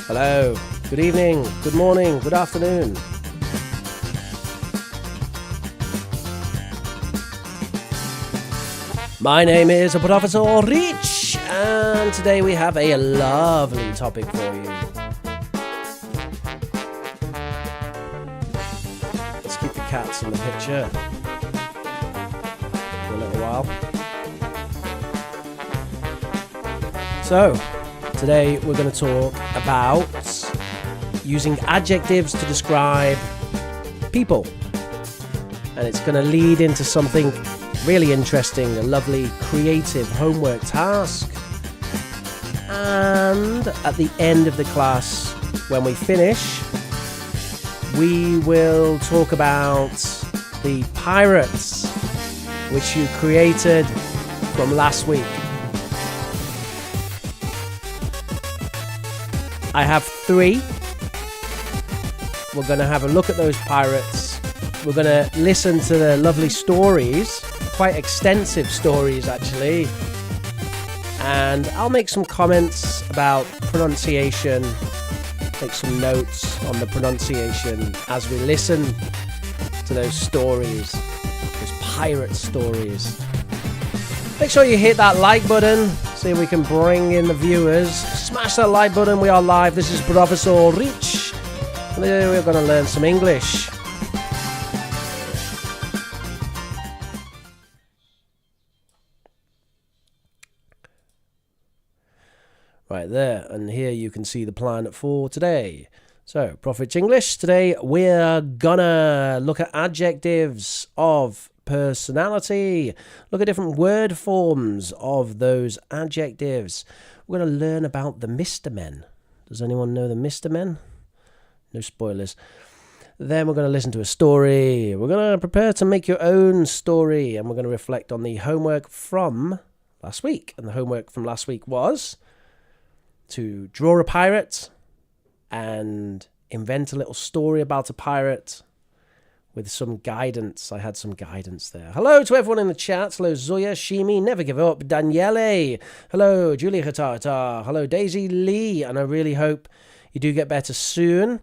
Hello, good evening, good morning, good afternoon. My name is Professor Rich, and today we have a lovely topic for you. Let's keep the cats in the picture for a little while. So, today we're going to talk about using adjectives to describe people. And it's going to lead into something really interesting, a lovely creative homework task. And at the end of the class, when we finish, we will talk about the pirates which you created from last week. I have 3. We're going to have a look at those pirates. We're going to listen to the lovely stories, quite extensive stories actually. And I'll make some comments about pronunciation, make some notes on the pronunciation as we listen to those stories, those pirate stories. Make sure you hit that like button, see if we can bring in the viewers. Smash that like button, we are live. This is Professor Rich. Today we're going to learn some English. Right there, and here you can see the plan for today. So, Profits English, today we're gonna look at adjectives of personality, look at different word forms of those adjectives. We're going to learn about the Mr. Men. Does anyone know the Mr. Men? No spoilers. Then we're going to listen to a story. We're going to prepare to make your own story, and we're going to reflect on the homework from last week. And the homework from last week was to draw a pirate and invent a little story about a pirate with some guidance. I had some guidance there. Hello to everyone in the chat. Hello, Zoya, Shimi, Never Give Up, Daniele. Hello, Julia Hatata. Hello, Daisy Lee. And I really hope you do get better soon.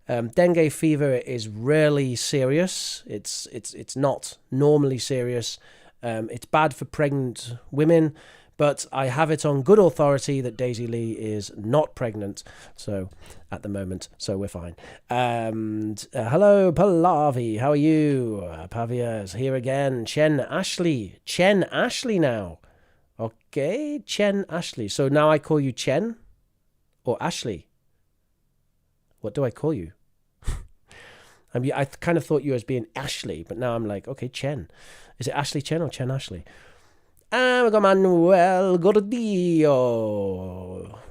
Dengue fever is rarely serious. It's not normally serious. It's bad for pregnant women. But I have it on good authority that Daisy Lee is not pregnant, so at the moment, so we're fine. And hello, Pallavi, how are you? Pavia is here again. Chen Ashley now. Okay, Chen Ashley. So now I call you Chen or Ashley. What do I call you? I kind of thought you as being Ashley, but now I'm like, okay, Chen. Is it Ashley Chen or Chen Ashley? And we got Manuel Gordillo.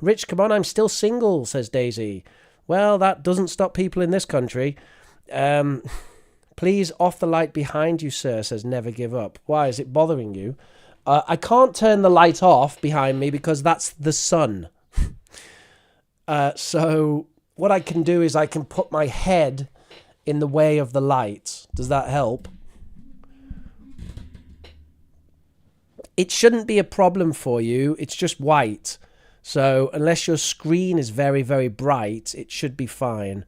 Rich, come on, I'm still single, says Daisy. Well, that doesn't stop people in this country. Please off the light behind you, sir, says Never Give Up. Why, is it bothering you? I can't turn the light off behind me because that's the sun. So what I can do is I can put my head in the way of the light. Does that help? It shouldn't be a problem for you. It's just white. So unless your screen is very, very bright, it should be fine.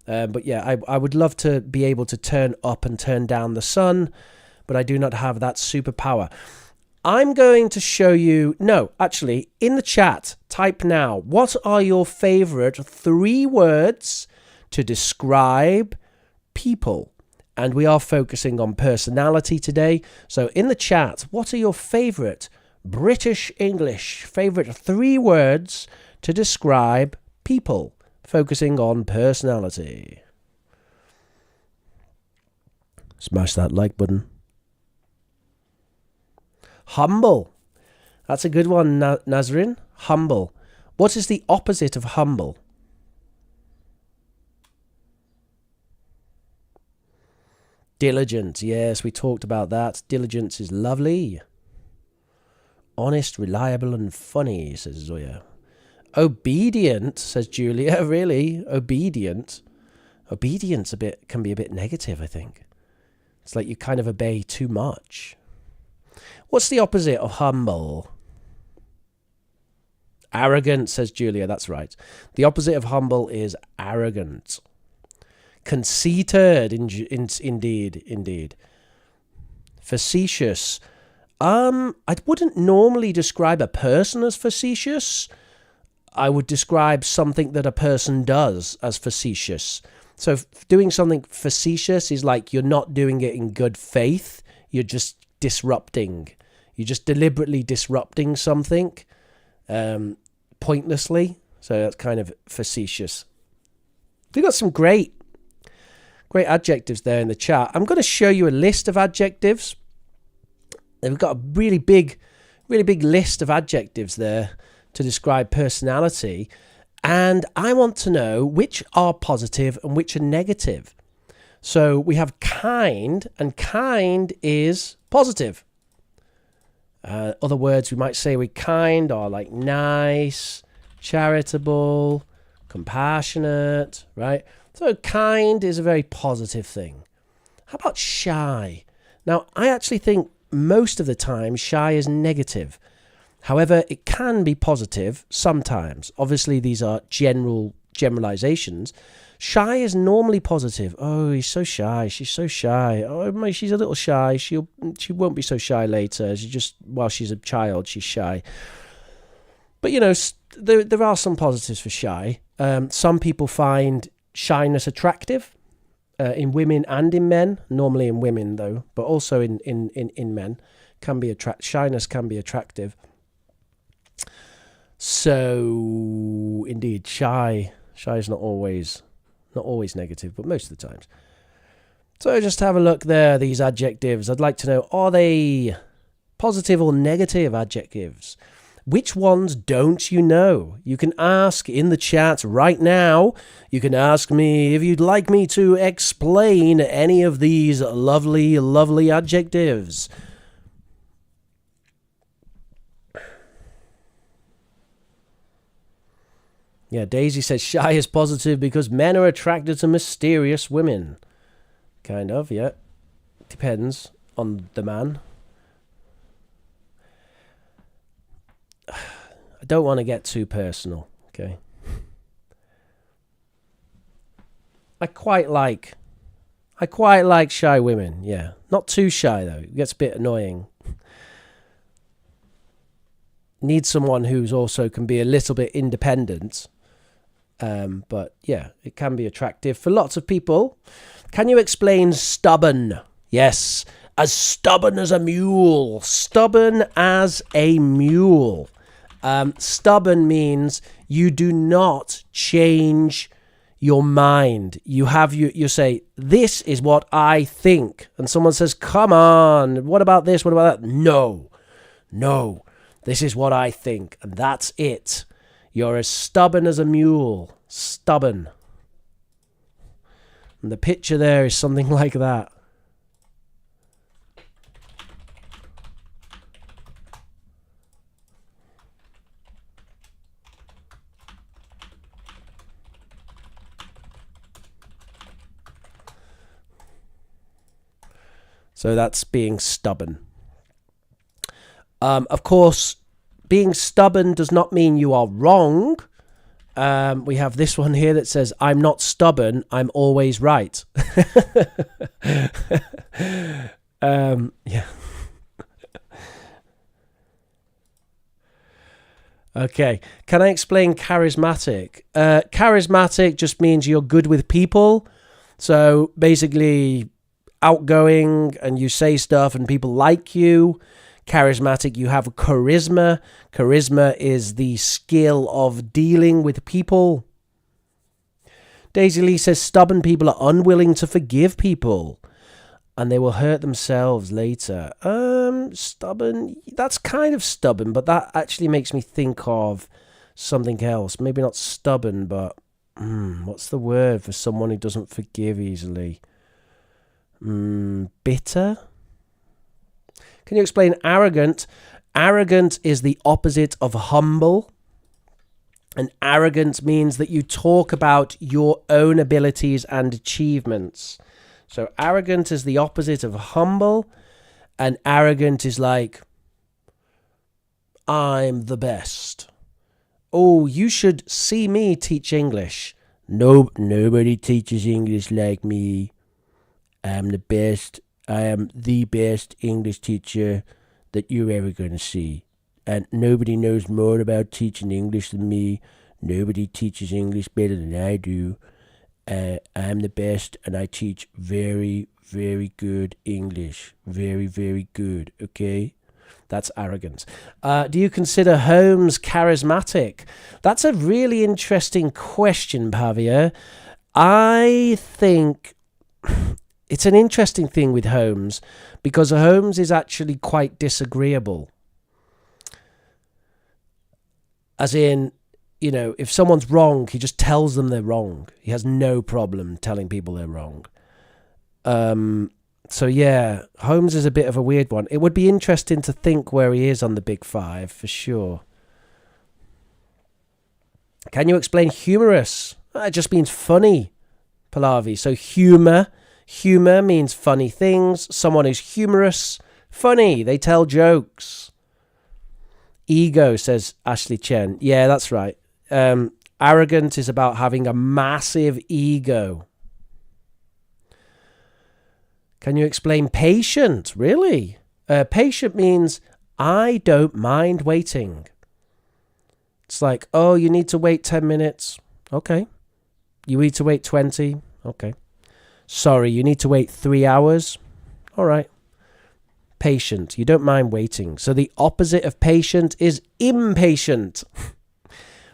But yeah, I would love to be able to turn up and turn down the sun, but I do not have that superpower. I'm going to show you... No, actually, in the chat, type now. What are your favorite 3 words to describe people? And we are focusing on personality today. So in the chat, what are your favourite British English, favourite 3 words to describe people? Focusing on personality. Smash that like button. Humble. That's a good one, Nazrin. Humble. What is the opposite of humble? Diligent. Yes, we talked about that. Diligence is lovely. Honest, reliable, and funny, says Zoya. Obedient, says Julia. Really? Obedient? Obedience can be a bit negative, I think. It's like you kind of obey too much. What's the opposite of humble? Arrogant, says Julia. That's right. The opposite of humble is arrogant. Conceited, indeed. Facetious. I wouldn't normally describe a person as facetious. I would describe something that a person does as facetious. So doing something facetious is like you're not doing it in good faith. You're just disrupting. You're just deliberately disrupting something pointlessly. So that's kind of facetious. We've got some great adjectives there in the chat. I'm going to show you a list of adjectives. And we've got a really big list of adjectives there to describe personality. And I want to know which are positive and which are negative. So we have kind, and kind is positive. Other words we might say with kind are like nice, charitable, compassionate, right? So kind is a very positive thing. How about shy? Now, I actually think most of the time shy is negative. However, it can be positive sometimes. Obviously, these are generalizations. Shy is normally positive. Oh, he's so shy. She's so shy. Oh, she's a little shy. She won't be so shy later. While she's a child, she's shy. But, there are some positives for shy. Some people find shyness attractive in women and in men. Normally in women, though, but also in men. Shyness can be attractive. So, indeed, shy is not always negative, but most of the times. So just have a look there, these adjectives. I'd like to know, are they positive or negative adjectives? Which ones don't you know? You can ask in the chat right now. You can ask me if you'd like me to explain any of these lovely, lovely adjectives. Yeah, Daisy says shy is positive because men are attracted to mysterious women. Kind of, yeah. Depends on the man. I don't want to get too personal, okay? I quite like shy women, yeah. Not too shy, though. It gets a bit annoying. Need someone who's also can be a little bit independent. But yeah, it can be attractive for lots of people. Can you explain stubborn? Yes, as stubborn as a mule. Stubborn as a mule. Stubborn means you do not change your mind. You say, this is what I think. And someone says, come on, what about this? What about that? No, this is what I think. And that's it. You're as stubborn as a mule. Stubborn. And the picture there is something like that. So that's being stubborn. Of course, being stubborn does not mean you are wrong. We have this one here that says, I'm not stubborn, I'm always right. Yeah. Okay. Can I explain charismatic? Charismatic just means you're good with people. So basically outgoing and you say stuff and people like you. Charismatic, you have charisma. Charisma is the skill of dealing with people. Daisy Lee says stubborn people are unwilling to forgive people and they will hurt themselves later. Stubborn, that's kind of stubborn, but that actually makes me think of something else. Maybe not stubborn, but what's the word for someone who doesn't forgive easily? Bitter? Can you explain arrogant? Arrogant is the opposite of humble. And arrogant means that you talk about your own abilities and achievements. So arrogant is the opposite of humble. And arrogant is like, I'm the best. Oh, you should see me teach English. No, nobody teaches English like me. I'm the best. I am the best English teacher that you're ever going to see. And nobody knows more about teaching English than me. Nobody teaches English better than I do. I'm the best, and I teach very, very good English. Very, very good, okay? That's arrogance. Do you consider Holmes charismatic? That's a really interesting question, Pavia. I think it's an interesting thing with Holmes because Holmes is actually quite disagreeable. As in, you know, if someone's wrong, he just tells them they're wrong. He has no problem telling people they're wrong. So yeah, Holmes is a bit of a weird one. It would be interesting to think where he is on the big five, for sure. Can you explain humorous? It just means funny, Pallavi. So humor means funny things. Someone who's humorous, funny. They tell jokes. Ego, says Ashley Chen. Yeah, that's right. Arrogant is about having a massive ego. Can you explain patient? Really? Patient means I don't mind waiting. It's like, oh, you need to wait 10 minutes. Okay. You need to wait 20. Okay. Sorry, you need to wait 3 hours. All right. Patient. You don't mind waiting. So the opposite of patient is impatient,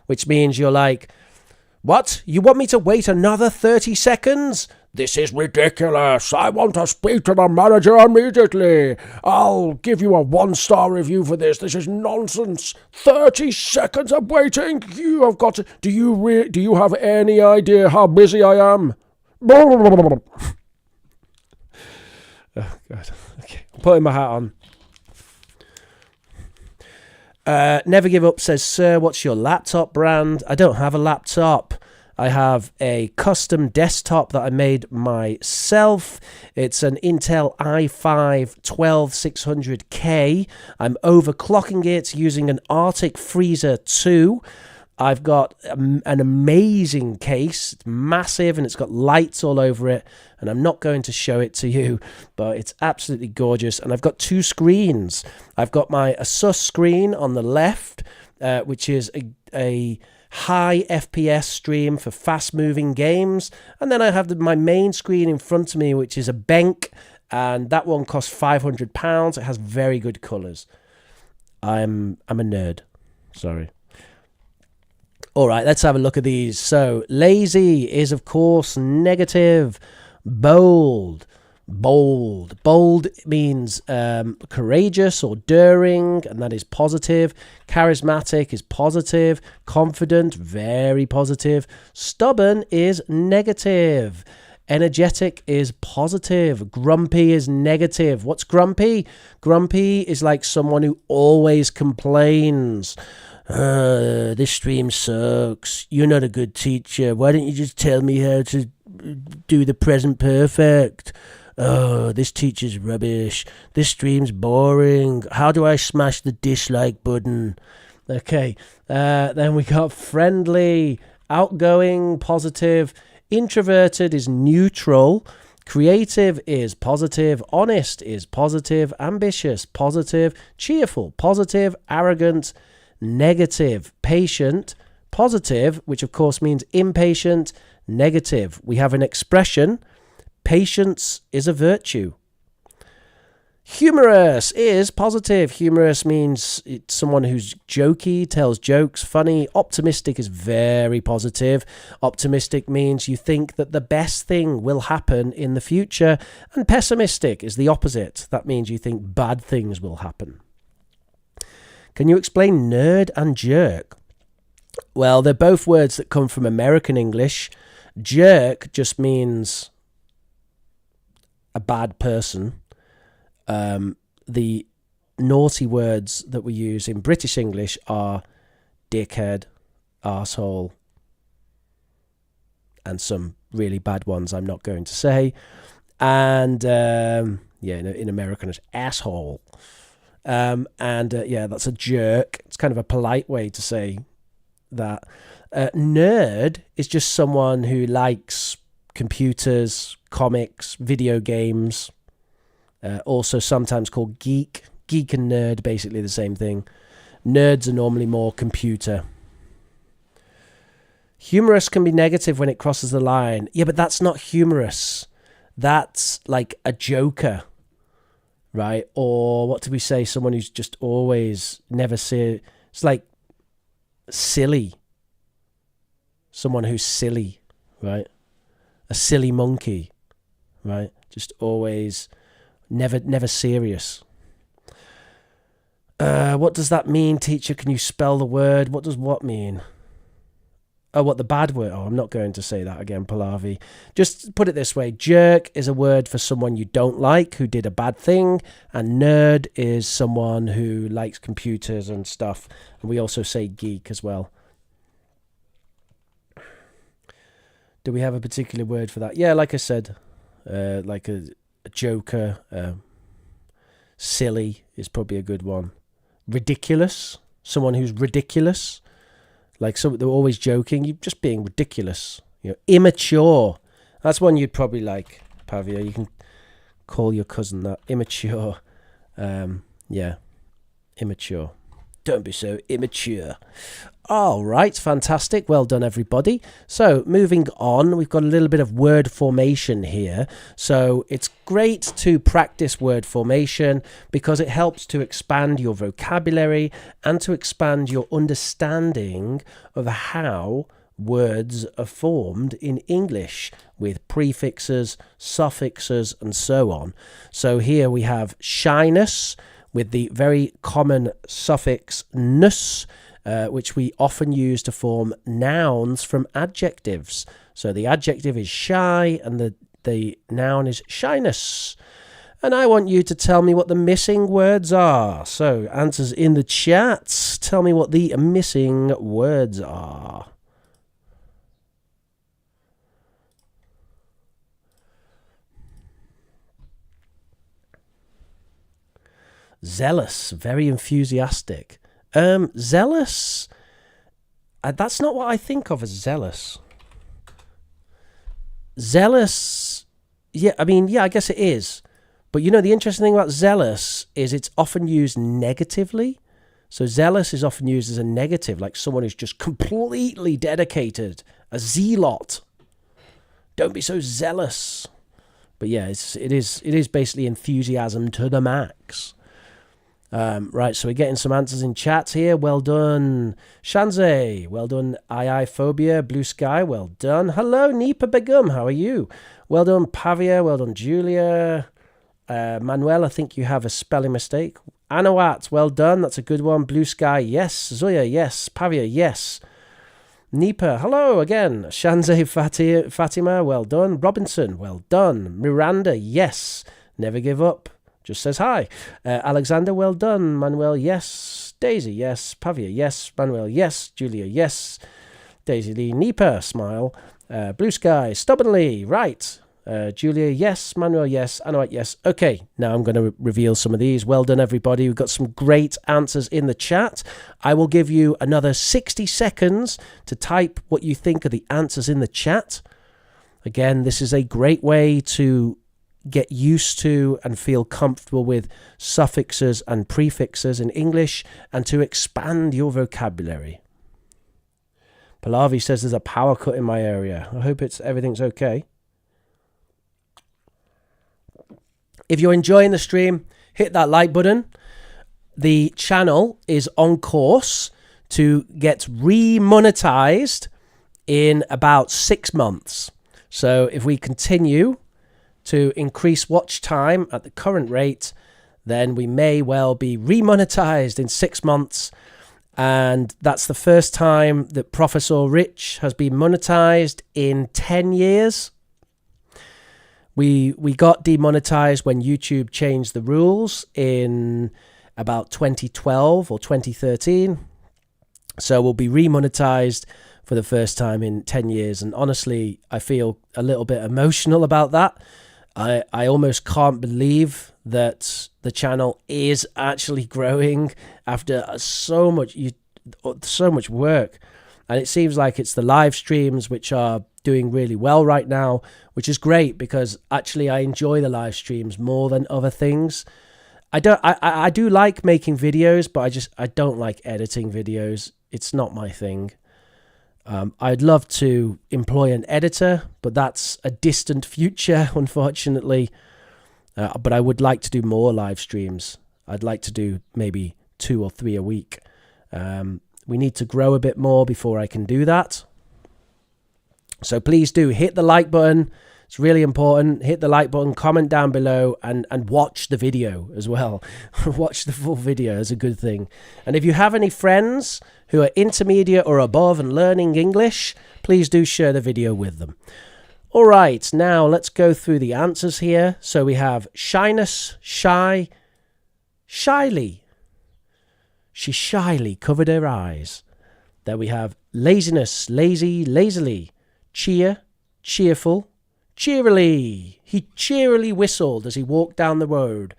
which means you're like, what? You want me to wait another 30 seconds? This is ridiculous. I want to speak to the manager immediately. I'll give you a 1-star review for this. This is nonsense. 30 seconds of waiting. You have got to... Do you have any idea how busy I am? Oh, God. Okay. I'm putting my hat on. Never Give Up says, sir, what's your laptop brand? I don't have a laptop. I have a custom desktop that I made myself. It's an Intel i5 12600K. I'm overclocking it using an Arctic Freezer 2. I've got an amazing case. It's massive and it's got lights all over it. And I'm not going to show it to you, but it's absolutely gorgeous. And I've got 2 screens. I've got my Asus screen on the left, which is a high FPS stream for fast-moving games. And then I have my main screen in front of me, which is a Benk. And that one costs £500. It has very good colours. I'm a nerd. Sorry. All right, let's have a look at these. So, lazy is, of course, negative. Bold means courageous or daring, and that is positive. Charismatic is positive. Confident, very positive. Stubborn is negative. Energetic is positive. Grumpy is negative. What's grumpy? Grumpy is like someone who always complains. This stream sucks. You're not a good teacher. Why don't you just tell me how to do the present perfect? Oh, this teacher's rubbish. This stream's boring. How do I smash the dislike button? Okay, then we got friendly, outgoing, positive. Introverted is neutral. Creative is positive. Honest is positive. Ambitious, positive. Cheerful, positive. Arrogant, negative. Patient, positive, which of course means impatient. Negative. We have an expression. Patience is a virtue. Humorous is positive. Humorous means it's someone who's jokey, tells jokes, funny. Optimistic is very positive. Optimistic means you think that the best thing will happen in the future. And pessimistic is the opposite. That means you think bad things will happen. Can you explain nerd and jerk? Well, they're both words that come from American English. Jerk just means a bad person. The naughty words that we use in British English are dickhead, arsehole, and some really bad ones I'm not going to say. And in American it's asshole. That's a jerk. It's kind of a polite way to say that. Nerd is just someone who likes computers, comics, video games. Also sometimes called geek. Geek and nerd, basically the same thing. Nerds are normally more computer. Humorous can be negative when it crosses the line. Yeah, but that's not humorous. That's like a joker, right? Or what do we say? Someone who's just always never see. It's like silly. Someone who's silly, right? A silly monkey, right? Just always never serious. What does that mean, teacher? Can you spell the word? What does what mean? Oh, what the bad word? Oh, I'm not going to say that again, Pallavi. Just put it this way. Jerk is a word for someone you don't like, who did a bad thing. And nerd is someone who likes computers and stuff. And we also say geek as well. Do we have a particular word for that? Yeah, like I said, like a joker. Silly is probably a good one. Ridiculous. Someone who's ridiculous. Like they're always joking. You're just being ridiculous. Immature. That's one you'd probably like, Pavia. You can call your cousin that. Immature. Yeah. Immature. Don't be so immature. All right, fantastic. Well done, everybody. So moving on, we've got a little bit of word formation here. So it's great to practice word formation because it helps to expand your vocabulary and to expand your understanding of how words are formed in English with prefixes, suffixes, and so on. So here we have shyness with the very common suffix ness, which we often use to form nouns from adjectives. So the adjective is shy and the noun is shyness. And I want you to tell me what the missing words are. So answers in the chat. Tell me what the missing words are. Zealous, very enthusiastic. Zealous, that's not what I think of as zealous. Zealous, yeah, I guess it is. But the interesting thing about zealous is it's often used negatively. So zealous is often used as a negative, like someone who's just completely dedicated, a zealot. Don't be so zealous. But yeah, it is basically enthusiasm to the max. Right, so we're getting some answers in chat here. Well done, Shanze. Well done, Phobia. Blue Sky. Well done. Hello, Nipa Begum. How are you? Well done, Pavia. Well done, Julia. Manuel, I think you have a spelling mistake. Anawat, well done. That's a good one. Blue Sky, yes. Zoya, yes. Pavia, yes. Nipa, hello again. Shanze Fatima, well done. Robinson, well done. Miranda, yes. Never give up. Just says hi. Alexander, well done. Manuel, yes. Daisy, yes. Pavia, yes. Manuel, yes. Julia, yes. Daisy Lee, Nipa, smile. Blue Sky, stubbornly, right. Julia, yes. Manuel, yes. Anuat, yes. Okay, now I'm going to reveal some of these. Well done, everybody. We've got some great answers in the chat. I will give you another 60 seconds to type what you think are the answers in the chat. Again, this is a great way to get used to and feel comfortable with suffixes and prefixes in English and to expand your vocabulary. Pallavi says there's a power cut in my area. I hope everything's okay. If you're enjoying the stream, hit that like button. The channel is on course to get remonetized in about 6 months. So if we continue to increase watch time at the current rate, then we may well be remonetized in 6 months. And that's the first time that Professor Rich has been monetized in 10 years. We got demonetized when YouTube changed the rules in about 2012 or 2013. So we'll be remonetized for the first time in 10 years. And honestly, I feel a little bit emotional about that. I almost can't believe that the channel is actually growing after so much work. And it seems like it's the live streams which are doing really well right now, which is great because actually I enjoy the live streams more than other things. I do like making videos, but I don't like editing videos. It's not my thing. I'd love to employ an editor, but that's a distant future, unfortunately. But I would like to do more live streams. I'd like to do maybe 2 or 3 a week. We need to grow a bit more before I can do that. So please do hit the like button. It's really important. Hit the like button, comment down below, and watch the video as well. Watch the full video is a good thing. And if you have any friends who are intermediate or above and learning English, please do share the video with them. All right, now let's go through the answers here. So we have shyness, shy, shyly. She shyly covered her eyes. Then we have laziness, lazy, lazily. Cheer, cheerful, cheerily. He cheerily whistled as he walked down the road.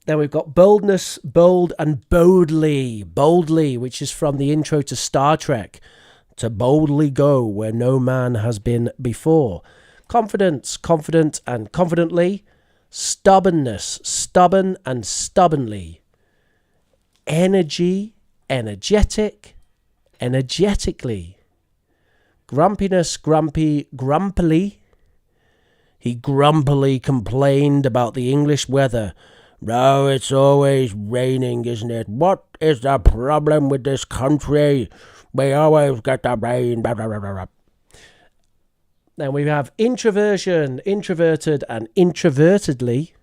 Then we've got boldness, bold, and boldly. Boldly, which is from the intro to Star Trek. To boldly go where no man has been before. Confidence, confident, and confidently. Stubbornness, stubborn, and stubbornly. Energy, energetic, energetically. Grumpiness, grumpy, grumpily. He grumpily complained about the English weather. "No, it's always raining, isn't it? What is the problem with this country? We always get the rain." Blah, blah, blah, blah. Then we have introversion, introverted, and introvertedly.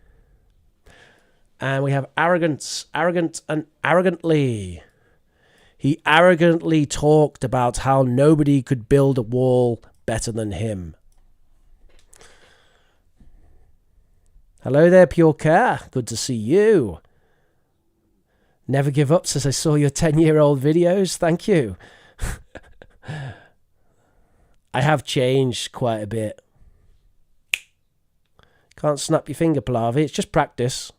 And we have arrogance, arrogant, and arrogantly. He arrogantly talked about how nobody could build a wall better than him. Hello there, Pure Care. Good to see you. Never give up since I saw your 10-year-old videos. Thank you. I have changed quite a bit. Can't snap your finger, Pallavi. It's just practice.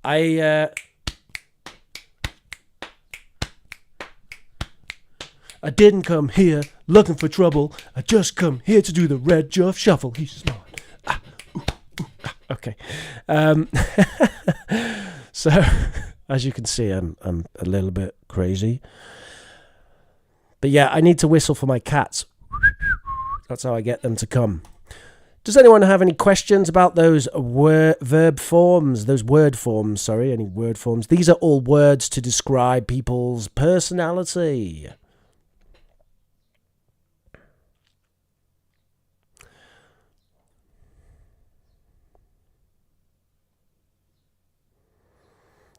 I didn't come here looking for trouble. I just come here to do the red Juff shuffle. He's smart. Okay. So, as you can see, I'm a little bit crazy. But yeah, I need to whistle for my cats. That's how I get them to come. Does anyone have any questions about those verb forms? Those word forms, sorry, any word forms? These are all words to describe people's personality.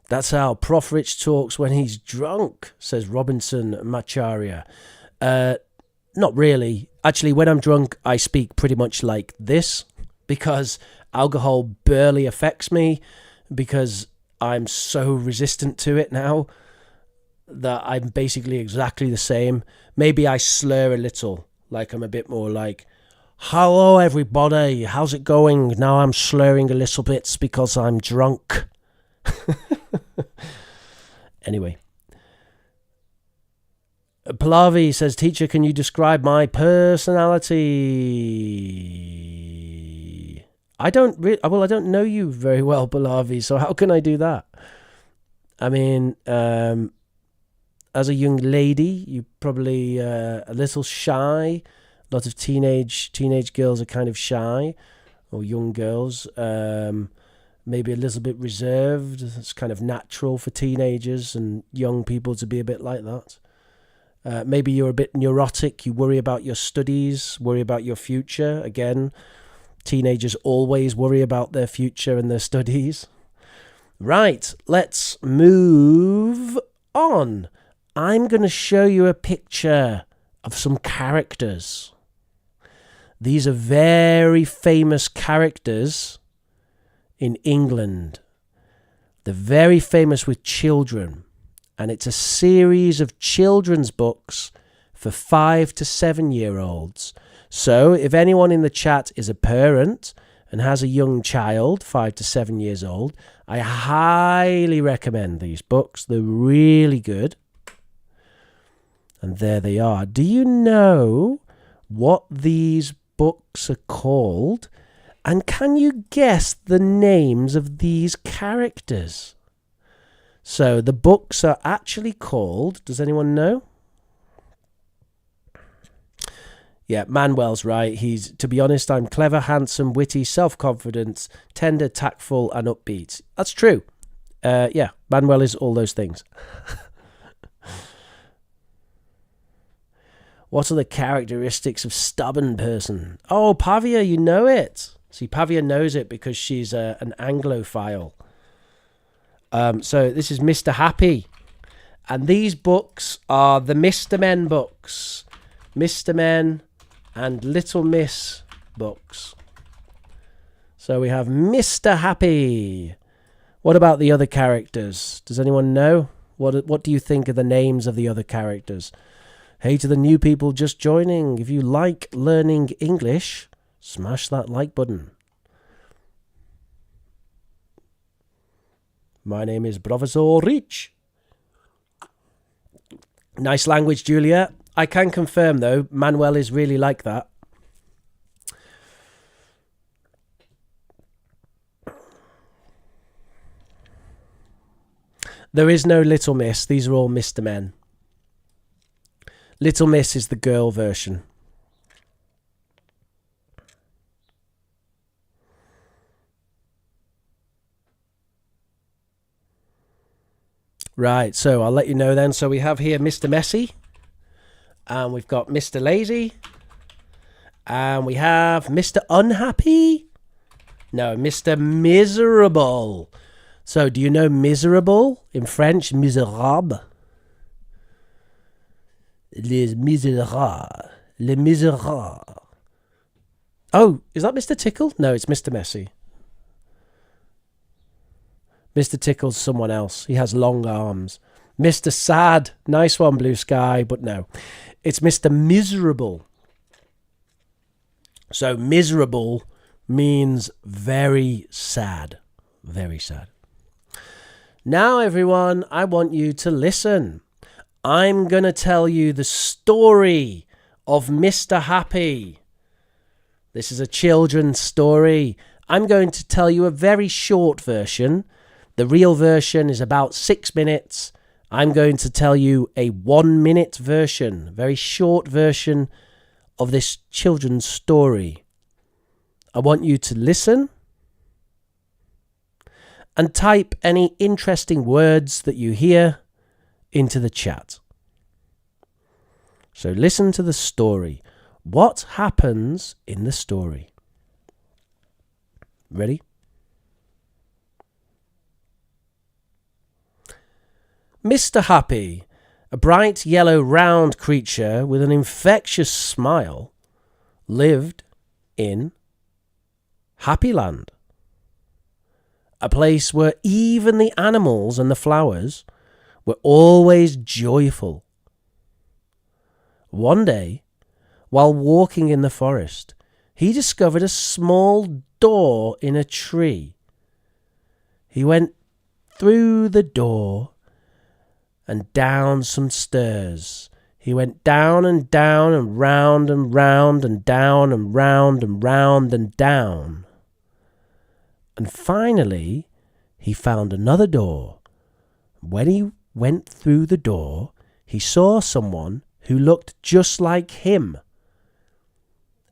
That's how Prof Rich talks when he's drunk, says Robinson Macharia. Not really. Actually, when I'm drunk, I speak pretty much like this because alcohol barely affects me because I'm so resistant to it now that I'm basically exactly the same. Maybe I slur a little, like I'm a bit more like, "Hello, everybody. How's it going?" Now I'm slurring a little bit because I'm drunk. Anyway. Pallavi says, "Teacher, can you describe my personality?" I don't know you very well, Pallavi, so how can I do that? I mean, as a young lady, you're probably a little shy. A lot of teenage girls are kind of shy, or young girls. Maybe a little bit reserved. It's kind of natural for teenagers and young people to be a bit like that. Maybe you're a bit neurotic. You worry about your studies, worry about your future. Again, teenagers always worry about their future and their studies. Right, let's move on. I'm going to show you a picture of some characters. These are very famous characters in England. They're very famous with children. And it's a series of children's books for 5 to 7-year-olds. So if anyone in the chat is a parent and has a young child, 5 to 7 years old, I highly recommend these books. They're really good. And there they are. Do you know what these books are called? And can you guess the names of these characters? So the books are actually called, does anyone know? Yeah, Manuel's right. To be honest, I'm clever, handsome, witty, self-confident, tender, tactful, and upbeat. That's true. Yeah, Manuel is all those things. What are the characteristics of stubborn person? Oh, Pavia, you know it. See, Pavia knows it because she's an Anglophile. So this is Mr. Happy. And these books are the Mr. Men books. Mr. Men and Little Miss books. So we have Mr. Happy. What about the other characters? Does anyone know? What do you think are the names of the other characters? Hey to the new people just joining. If you like learning English, smash that like button. My name is Professor Rich. Nice language, Julia. I can confirm, though, Manuel is really like that. There is no Little Miss. These are all Mr. Men. Little Miss is the girl version. Right, so I'll let you know then. So we have here Mr. Messy. And we've got Mr. Lazy. And we have Mr. Unhappy. No, Mr. Miserable. So do you know miserable in French? Misérable. Les misérables. Les misérables. Oh, is that Mr. Tickle? No, it's Mr. Messy. Mr. Tickle's someone else. He has long arms. Mr. Sad. Nice one, Blue Sky. But no. It's Mr. Miserable. So miserable means very sad. Very sad. Now, everyone, I want you to listen. I'm going to tell you the story of Mr. Happy. This is a children's story. I'm going to tell you a very short version. The real version is about 6 minutes. I'm going to tell you a 1 minute version, very short version of this children's story. I want you to listen and type any interesting words that you hear into the chat. So listen to the story. What happens in the story? Ready? Mr. Happy, a bright yellow round creature with an infectious smile, lived in Happyland, a place where even the animals and the flowers were always joyful. One day, while walking in the forest, he discovered a small door in a tree. He went through the door and down some stairs. He went down and down and round and round and down and round and round and down. And finally, he found another door. When he went through the door, he saw someone who looked just like him.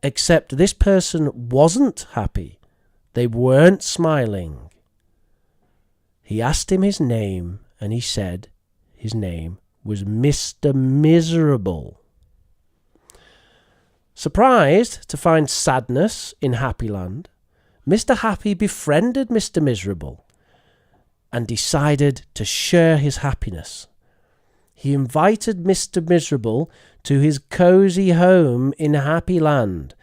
Except this person wasn't happy. They weren't smiling. He asked him his name, and he said his name was Mr. Miserable. Surprised to find sadness in Happyland, Mr. Happy befriended Mr. Miserable and decided to share his happiness. He invited Mr. Miserable to his cozy home in Happyland,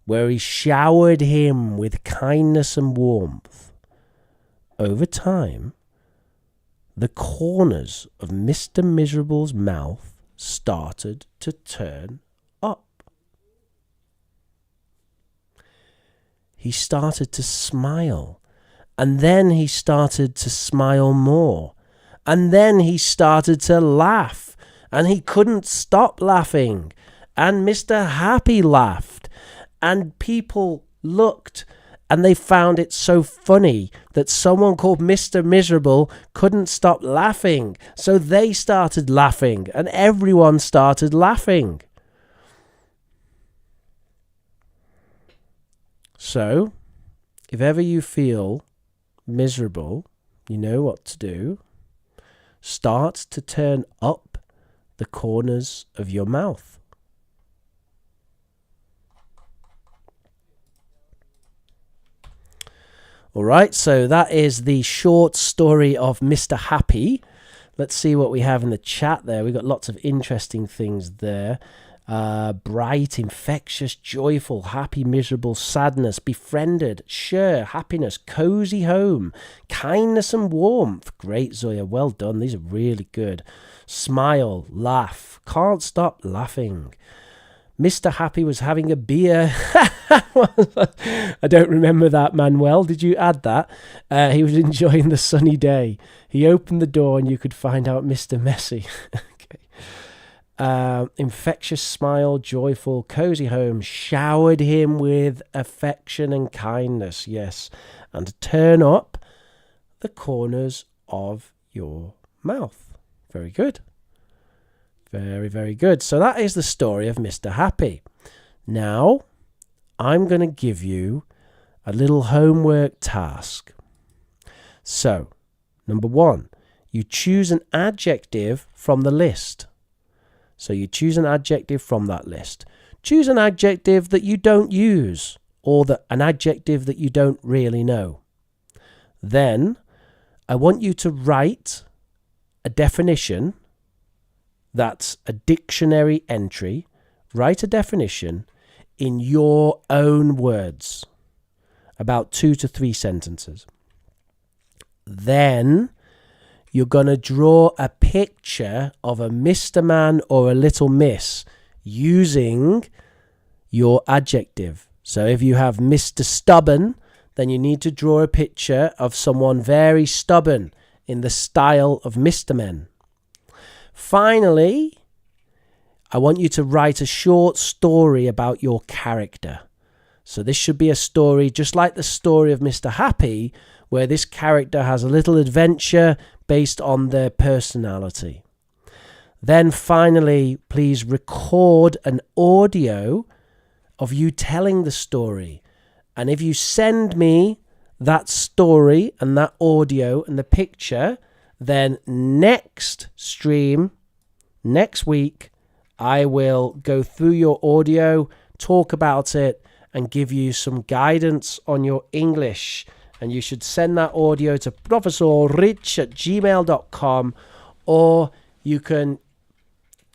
where he showered him with kindness and warmth. Over time, the corners of Mr. Miserable's mouth started to turn up. he started to smile. And then he started to smile more. And then he started to laugh. And he couldn't stop laughing. And Mr. Happy laughed. And people looked and they found it so funny that someone called Mr. Miserable couldn't stop laughing. So they started laughing and everyone started laughing. So, if ever you feel miserable, you know what to do. Start to turn up the corners of your mouth. All right, so that is the short story of Mr. Happy. Let's see what we have in the chat there. We've got lots of interesting things there. Bright, infectious, joyful, happy, miserable, sadness, befriended, sure, happiness, cozy home, kindness and warmth. Great, Zoya, well done. These are really good. Smile, laugh, can't stop laughing. Mr. Happy was having a beer. I don't remember that, Manuel. Did you add that? He was enjoying the sunny day. He opened the door and you could find out Mr. Messy. Okay. Infectious smile, joyful, cozy home, showered him with affection and kindness. Yes. And turn up the corners of your mouth. Very good. Very, very good. So that is the story of Mr. Happy. Now, I'm going to give you a little homework task. So, number 1, you choose an adjective from the list. So you choose an adjective from that list. Choose an adjective that you don't use or an adjective that you don't really know. Then, I want you to write a definition. That's a dictionary entry. Write a definition in your own words, about 2 to 3 sentences. Then you're going to draw a picture of a Mr. Man or a little miss using your adjective. So if you have Mr. Stubborn, then you need to draw a picture of someone very stubborn in the style of Mr. Men. Finally, I want you to write a short story about your character. So this should be a story just like the story of Mr. Happy, where this character has a little adventure based on their personality. Then finally, please record an audio of you telling the story. And if you send me that story and that audio and the picture, then next stream, next week, I will go through your audio, talk about it, and give you some guidance on your English. And you should send that audio to professorrich@gmail.com, or you can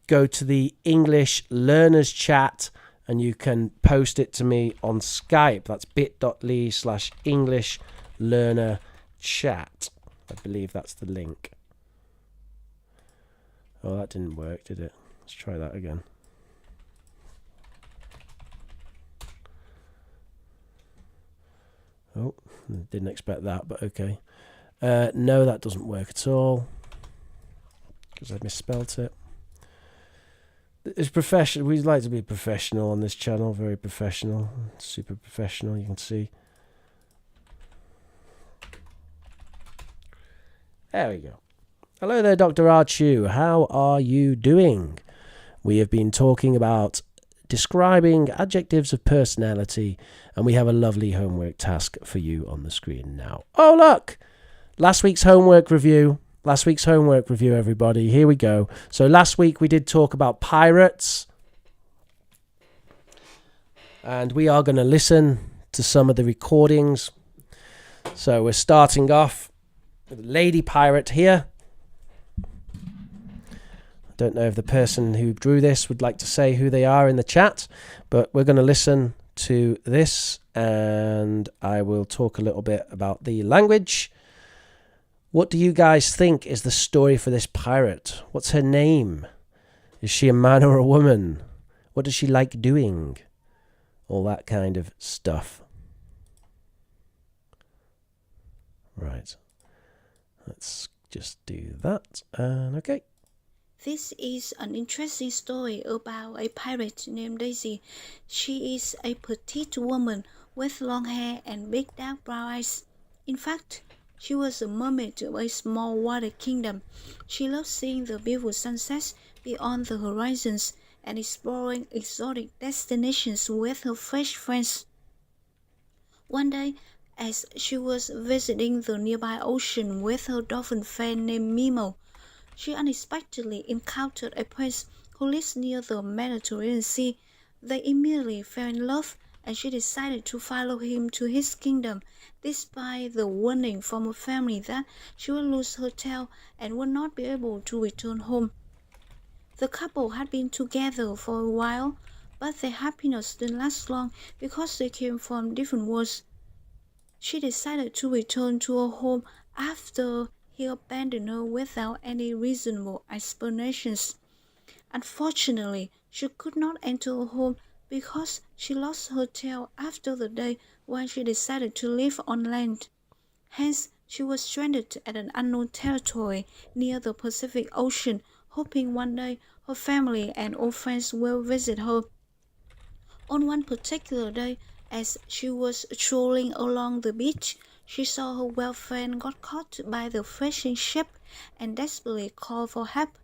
go to the English Learners Chat and you can post it to me on Skype. That's bit.ly/English Learner Chat. I believe that's the link. Oh, that didn't work, did it? Let's try that again. Oh, didn't expect that, but okay. No, that doesn't work at all because I misspelt it. It's professional. We like to be professional on this channel. Very professional. Super professional, you can see. There we go. Hello there, Dr. Archu. How are you doing? We have been talking about describing adjectives of personality, and we have a lovely homework task for you on the screen now. Oh, look! Last week's homework review. Last week's homework review, everybody. Here we go. So last week we did talk about pirates, and we are going to listen to some of the recordings. So we're starting off with Lady Pirate here. I don't know if the person who drew this would like to say who they are in the chat, but we're going to listen to this and I will talk a little bit about the language. What do you guys think is the story for this pirate? What's her name? Is she a man or a woman? What does she like doing? All that kind of stuff. Right. Let's just do that. And okay. This is an interesting story about a pirate named Daisy. She is a petite woman with long hair and big dark brown eyes. In fact, she was a mermaid of a small water kingdom. She loved seeing the beautiful sunsets beyond the horizons and exploring exotic destinations with her fresh friends. One day, as she was visiting the nearby ocean with her dolphin friend named Mimo, she unexpectedly encountered a prince who lived near the Mediterranean Sea. They immediately fell in love, and she decided to follow him to his kingdom, despite the warning from her family that she would lose her tail and would not be able to return home. The couple had been together for a while, but their happiness didn't last long because they came from different worlds. She decided to return to her home after he abandoned her without any reasonable explanations. Unfortunately, she could not enter her home because she lost her tail after the day when she decided to live on land. Hence, she was stranded at an unknown territory near the Pacific Ocean, hoping one day her family and old friends will visit her. On one particular day, as she was strolling along the beach, she saw her well friend got caught by the fishing ship and desperately called for help.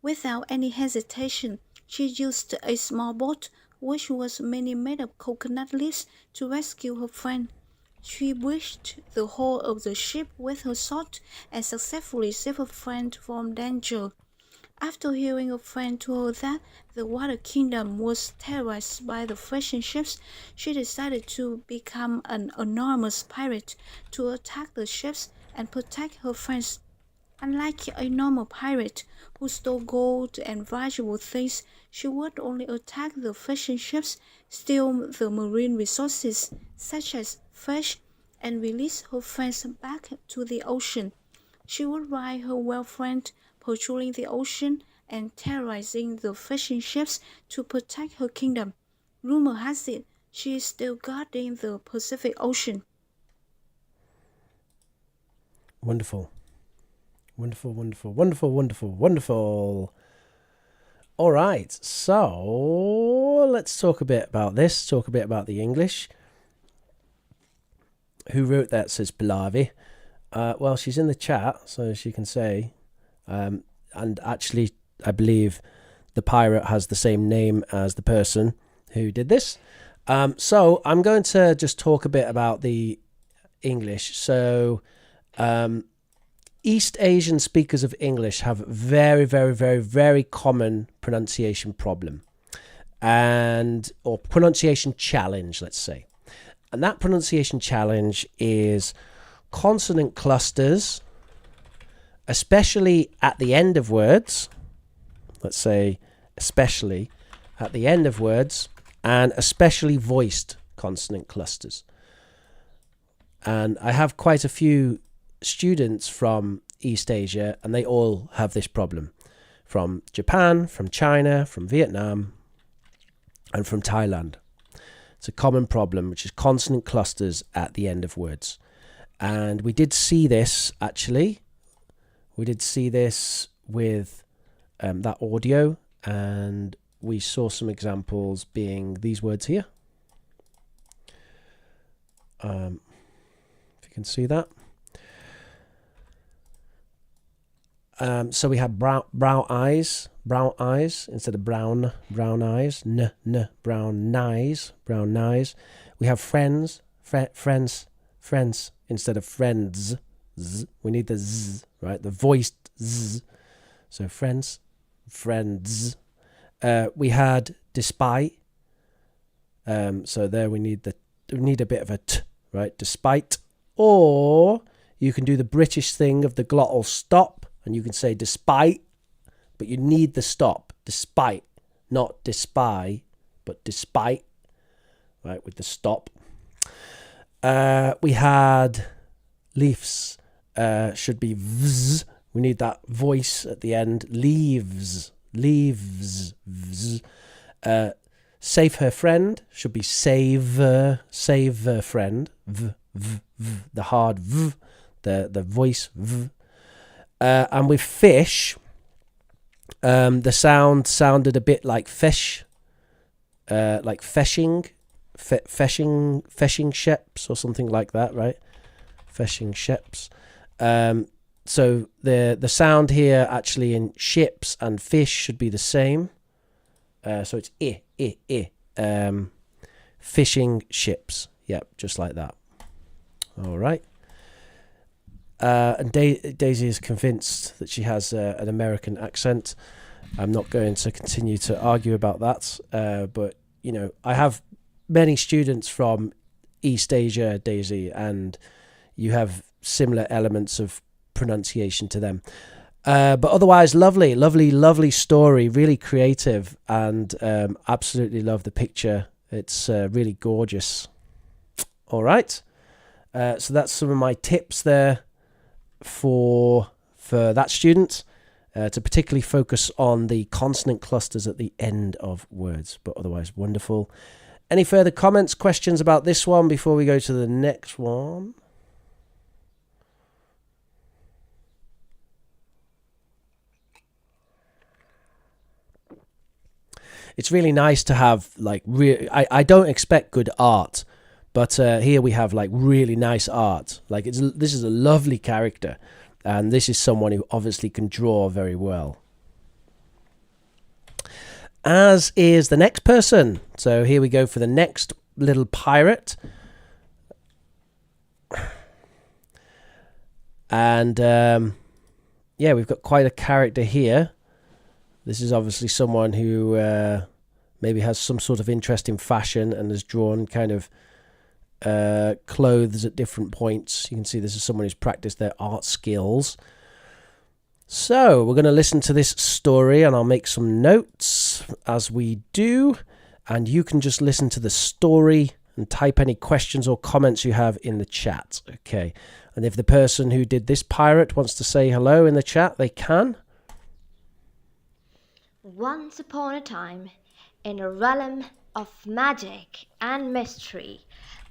Without any hesitation, she used a small boat, which was mainly made of coconut leaves, to rescue her friend. She breached the hull of the ship with her sword and successfully saved her friend from danger. After hearing a friend told her that the Water Kingdom was terrorized by the fishing ships, she decided to become an enormous pirate to attack the ships and protect her friends. Unlike a normal pirate who stole gold and valuable things, she would only attack the fishing ships, steal the marine resources such as fish, and release her friends back to the ocean. She would ride her well friend, patrolling the ocean and terrorizing the fishing ships to protect her kingdom. Rumor has it she is still guarding the Pacific Ocean. Wonderful. Wonderful, wonderful, wonderful, wonderful, wonderful. All right, so let's talk a bit about this, talk a bit about the English. Who wrote that, says Pilavi. Well, she's in the chat, so she can say. And actually, I believe the pirate has the same name as the person who did this. So I'm going to just talk a bit about the English. So East Asian speakers of English have very, very, very, very common pronunciation problem or pronunciation challenge, let's say. And that pronunciation challenge is consonant clusters, especially at the end of words. Let's say especially at the end of words, and especially voiced consonant clusters. And I have quite a few students from East Asia, and they all have this problem. From Japan, from China, from Vietnam, and from Thailand. It's a common problem, which is consonant clusters at the end of words. And we did see this, actually. We did see this with that audio, and we saw some examples being these words here. If you can see that. So we have brown eyes instead of brown eyes, brown eyes. We have friends instead of friends. We need the z, right? The voiced z. So friends. We had despite. So there we need a bit of a t, right? Despite. Or you can do the British thing of the glottal stop, and you can say despite, but you need the stop. Despite, not despise, but despite, right? With the stop. We had leaves. Should be vz. We need that voice at the end. Leaves. Vz. Save her friend should be save her friend. V. The hard v. the voice v. And with fish, the sound sounded a bit like fish, like fishing ships or something like that, right? Fishing ships. So the sound here actually in ships and fish should be the same. So it's fishing ships. Yep, just like that. All right. And Daisy is convinced that she has an American accent. I'm not going to continue to argue about that. But, you know, I have many students from East Asia, Daisy, and you have similar elements of pronunciation to them. But otherwise, lovely story, really creative, and absolutely love the picture. It's really gorgeous. All right. So that's some of my tips there for that student, to particularly focus on the consonant clusters at the end of words, but otherwise wonderful. Any further comments, questions about this one before we go to the next one? It's really nice to have like I don't expect good art, but here we have like really nice art. Like this is a lovely character, and this is someone who obviously can draw very well. As is the next person. So here we go for the next little pirate. And yeah, we've got quite a character here. This is obviously someone who maybe has some sort of interest in fashion and has drawn kind of clothes at different points. You can see this is someone who's practiced their art skills. So we're going to listen to this story, and I'll make some notes as we do, and you can just listen to the story and type any questions or comments you have in the chat. Okay. And if the person who did this pirate wants to say hello in the chat, they can. Once upon a time, in a realm of magic and mystery,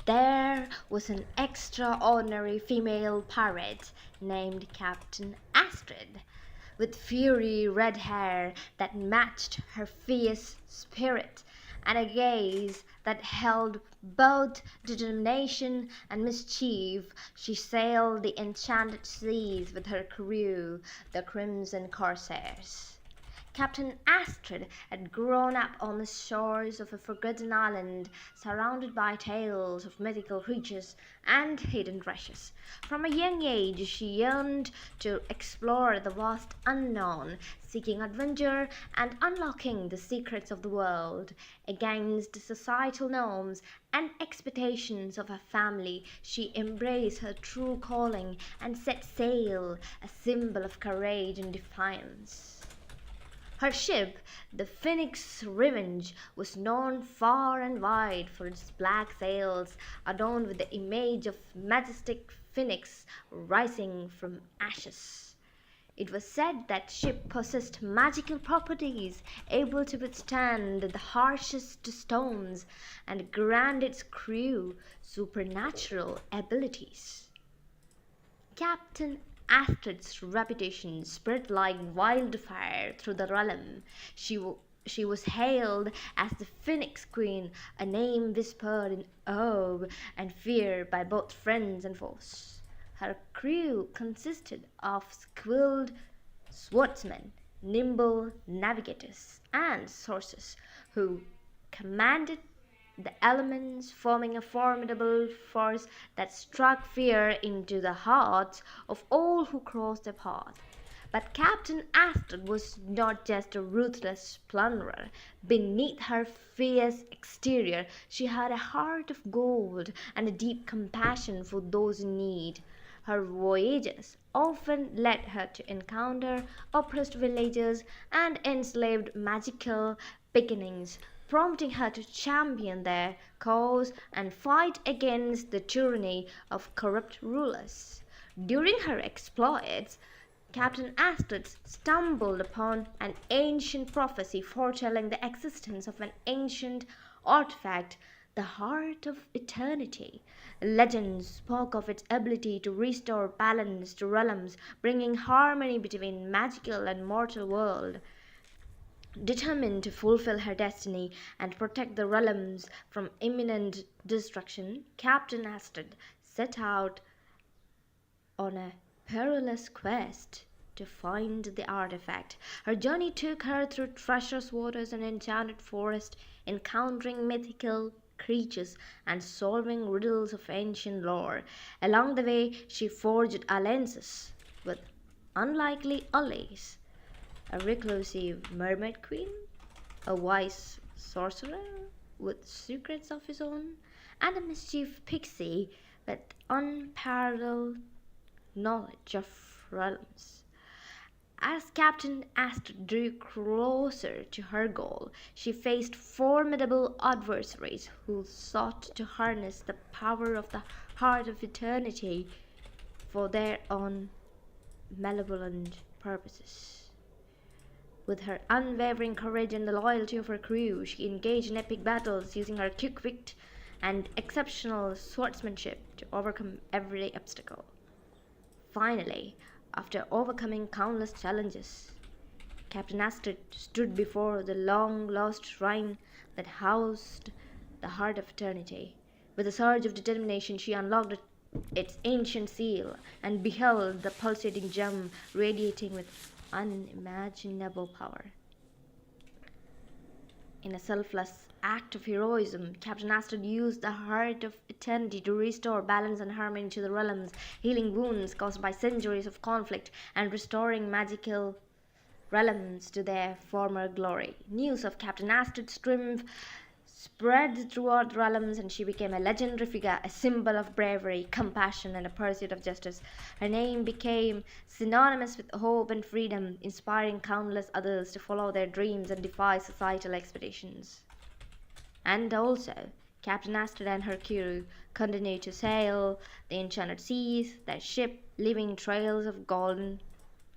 there was an extraordinary female pirate named Captain Astrid, with fiery red hair that matched her fierce spirit and a gaze that held both determination and mischief. She sailed the enchanted seas with her crew, the Crimson Corsairs. Captain Astrid had grown up on the shores of a forgotten island, surrounded by tales of mythical creatures and hidden treasures. From a young age, she yearned to explore the vast unknown, seeking adventure and unlocking the secrets of the world. Against societal norms and expectations of her family, she embraced her true calling and set sail, a symbol of courage and defiance. Her ship, the Phoenix Revenge, was known far and wide for its black sails adorned with the image of majestic phoenix rising from ashes. It was said that ship possessed magical properties, able to withstand the harshest storms and grant its crew supernatural abilities. Captain Astrid's reputation spread like wildfire through the realm. She was hailed as the Phoenix Queen, a name whispered in awe and fear by both friends and foes. Her crew consisted of skilled swordsmen, nimble navigators, and sorcerers who commanded the elements, forming a formidable force that struck fear into the hearts of all who crossed their path. But Captain Astrid was not just a ruthless plunderer. Beneath her fierce exterior, she had a heart of gold and a deep compassion for those in need. Her voyages often led her to encounter oppressed villagers and enslaved magical beginnings, prompting her to champion their cause and fight against the tyranny of corrupt rulers. During her exploits, Captain Astrid stumbled upon an ancient prophecy foretelling the existence of an ancient artifact, the heart of eternity. Legends spoke of its ability to restore balance to realms, bringing harmony between magical and mortal world. Determined to fulfill her destiny and protect the realms from imminent destruction, Captain Astrid set out on a perilous quest to find the artifact. Her journey took her through treacherous waters and enchanted forests, encountering mythical creatures and solving riddles of ancient lore. Along the way, she forged alliances with unlikely allies, a reclusive mermaid queen, a wise sorcerer with secrets of his own, and a mischief pixie with unparalleled knowledge of realms. As Captain Astrid drew closer to her goal, she faced formidable adversaries who sought to harness the power of the Heart of Eternity for their own malevolent purposes. With her unwavering courage and the loyalty of her crew, she engaged in epic battles using her quick wit and exceptional swordsmanship to overcome every obstacle. Finally, after overcoming countless challenges, Captain Astrid stood before the long-lost shrine that housed the Heart of Eternity. With a surge of determination, she unlocked its ancient seal and beheld the pulsating gem radiating with unimaginable power. In a selfless act of heroism, Captain Astrid used the Heart of Eternity to restore balance and harmony to the realms, healing wounds caused by centuries of conflict and restoring magical realms to their former glory. News of Captain Astrid's triumph spread throughout the realms, and she became a legendary figure, a symbol of bravery, compassion, and a pursuit of justice. Her name became synonymous with hope and freedom, inspiring countless others to follow their dreams and defy societal expectations. And also, Captain Astrid and her crew continued to sail the enchanted seas, their ship leaving trails of golden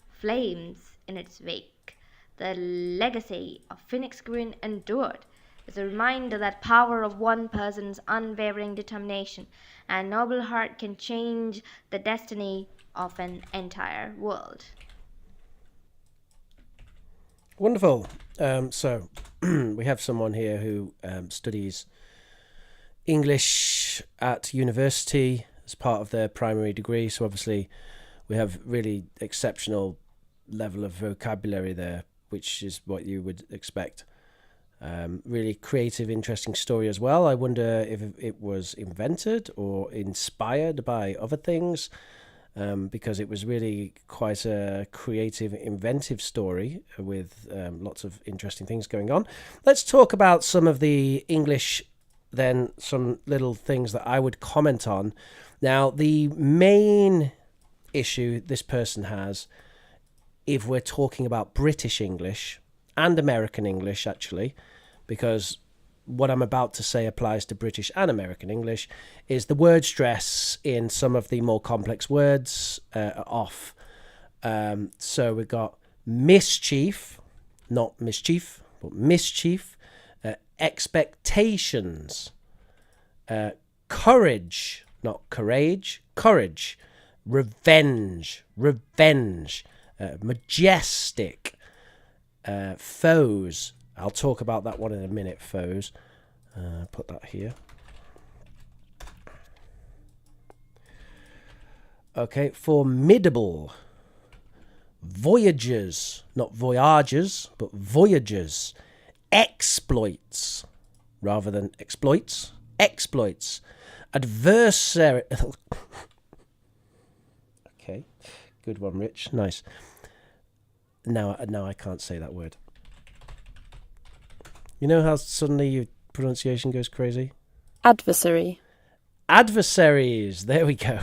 flames in its wake. The legacy of Phoenix Queen endured as a reminder that power of one person's unwavering determination and noble heart can change the destiny of an entire world. Wonderful. So we have someone here who studies English at university as part of their primary degree. So obviously we have really exceptional level of vocabulary there, which is what you would expect. Really creative, interesting story as well. I wonder if it was invented or inspired by other things, because it was really quite a creative, inventive story with lots of interesting things going on. Let's talk about some of the English, then some little things that I would comment on. Now, the main issue this person has, if we're talking about British English and American English, actually, because what I'm about to say applies to British and American English, is the word stress in some of the more complex words are off. So we've got mischief, not mischief, but mischief, expectations, courage, not courage, courage, revenge, majestic, foes. I'll talk about that one in a minute, foes. Put that here. Okay, formidable. Voyagers, not voyagers, but voyagers. Exploits, rather than exploits. Exploits. Adversary. Okay, good one, Rich. Nice. Now I can't say that word. You know how suddenly your pronunciation goes crazy? Adversary. Adversaries. There we go.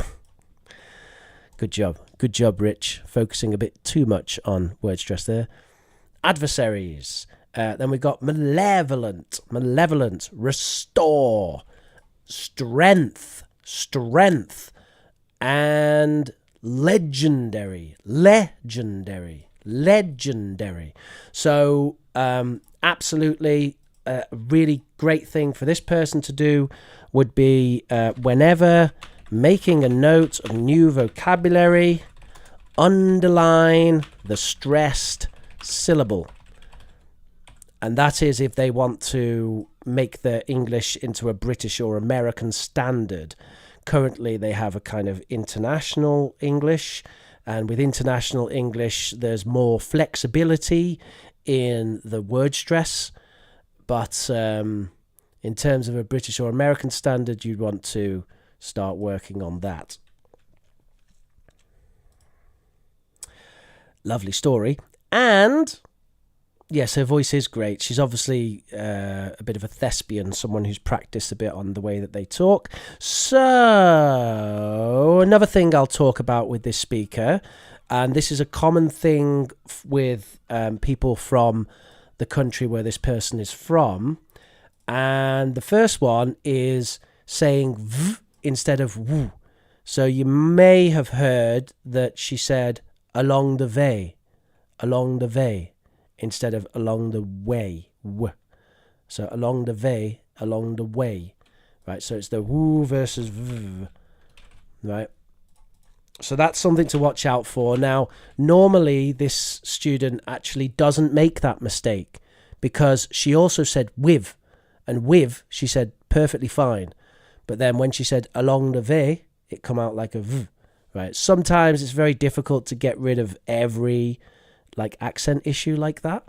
Good job. Good job, Rich. Focusing a bit too much on word stress there. Adversaries. Then we've got malevolent. Malevolent. Restore. Strength. Strength. And legendary. Legendary. Legendary. So, absolutely a really great thing for this person to do would be whenever making a note of new vocabulary, underline the stressed syllable. And that is if they want to make their English into a British or American standard. Currently, they have a kind of international English. And with international English, there's more flexibility in the word stress. But in terms of a British or American standard, you'd want to start working on that. Lovely story. And yes, her voice is great. She's obviously a bit of a thespian, someone who's practiced a bit on the way that they talk. So, another thing I'll talk about with this speaker, and this is a common thing with people from the country where this person is from. And the first one is saying v instead of w. So you may have heard that she said along the way, instead of along the way, w. So along the way, right? So it's the w versus v, right? So that's something to watch out for. Now, normally this student actually doesn't make that mistake because she also said with, and with she said perfectly fine. But then when she said along the way, it come out like a v, right? Sometimes it's very difficult to get rid of every like accent issue like that.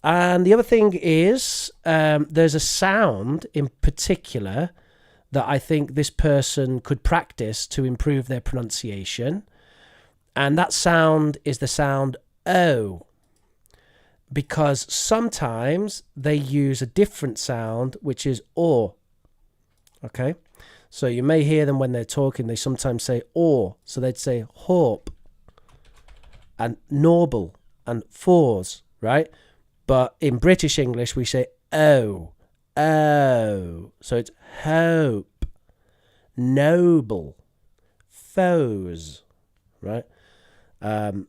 And the other thing is there's a sound in particular that I think this person could practice to improve their pronunciation. And that sound is the sound O. Because sometimes they use a different sound, which is or. Okay? So you may hear them when they're talking, they sometimes say or. So they'd say hope and noble and fours, right? But in British English, we say O. Oh, so it's hope, noble, foes, right?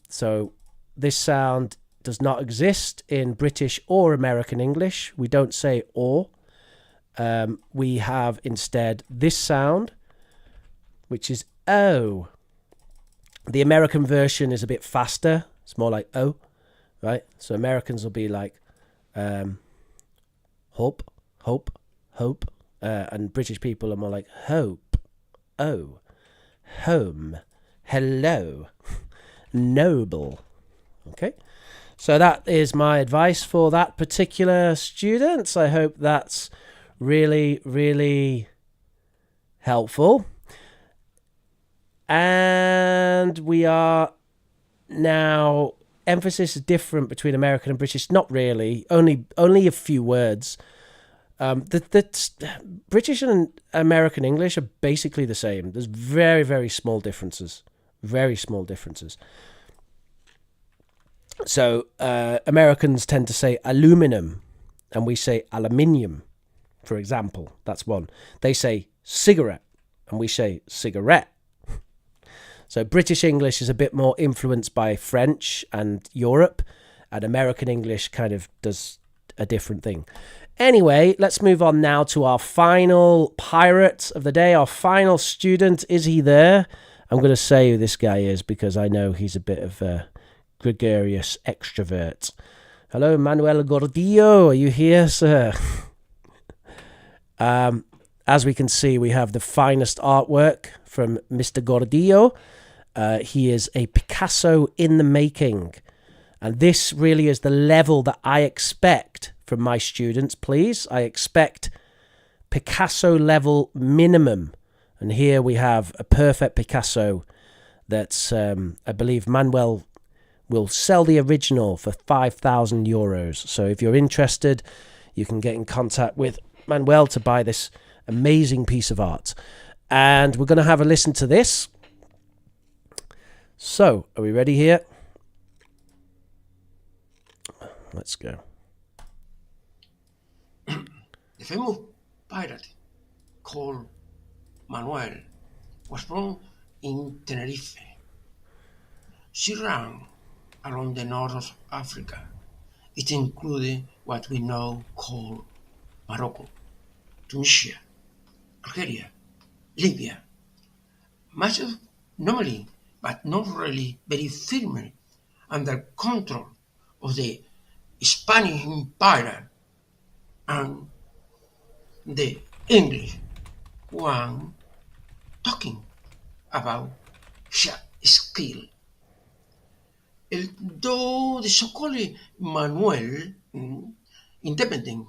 So this sound does not exist in British or American English. We don't say or. We have instead this sound, which is O. The American version is a bit faster. It's more like O, right? So Americans will be like hope. And British people are more like hope, oh, home, hello, noble. Okay, so that is my advice for that particular student. I hope that's really, really helpful. And we are now, emphasis is different between American and British. Not really, only a few words. The British and American English are basically the same. There's very, very small differences. Very small differences. So Americans tend to say aluminum, and we say aluminium, for example. That's one. They say cigarette, and we say cigarette. So British English is a bit more influenced by French and Europe, and American English kind of does a different thing. Anyway, let's move on now to our final pirate of the day, our final student. Is he there? I'm going to say who this guy is because I know he's a bit of a gregarious extrovert. Hello, Manuel Gordillo. Are you here, sir? As we can see, we have the finest artwork from Mr. Gordillo. He is a Picasso in the making. And this really is the level that I expect from my students, please. I expect Picasso level minimum. And here we have a perfect Picasso that's, I believe Manuel will sell the original for 5,000 euros. So if you're interested, you can get in contact with Manuel to buy this amazing piece of art. And we're going to have a listen to this. So, are we ready here? Let's go. The famous pirate called Manuel was born in Tenerife. She ran along the north of Africa. It included what we now call Morocco, Tunisia, Algeria, Libya, much of normally, but not really very firmly under control of the Spanish Empire and the English one talking about skill. Though the so-called Manuel independent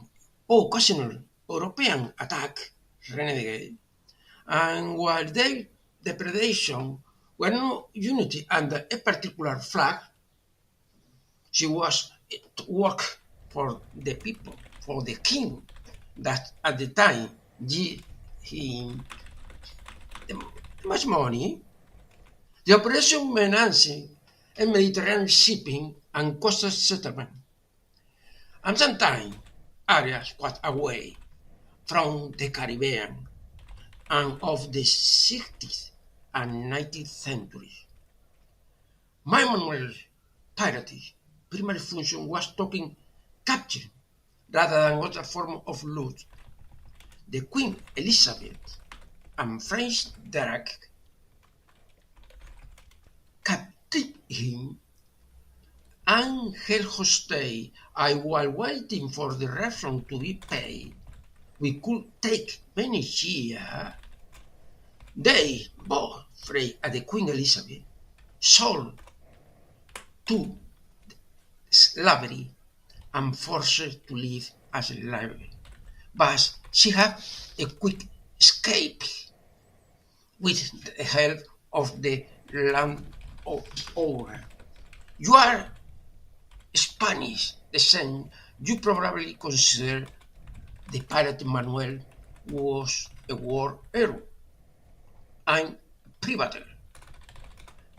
or occasional European attack renegade, and while their depredation were not unity under a particular flag, she was to work for the people, for the king, that at the time gave him much money. The operation menacing a Mediterranean shipping and coastal settlement, and sometimes areas quite away from the Caribbean and of the 16th and 19th centuries. Manuel's piracy primary function was taking capture rather than other form of loot. The Queen Elizabeth and French Drac captured him and her hostage, and while waiting for the ransom to be paid, we could take many years. They both, Frey and the Queen Elizabeth, sold to slavery and forced to live as slaves. But she had a quick escape with the help of the landowner. You are Spanish descent. You probably consider the pirate Manuel was a war hero and privateer.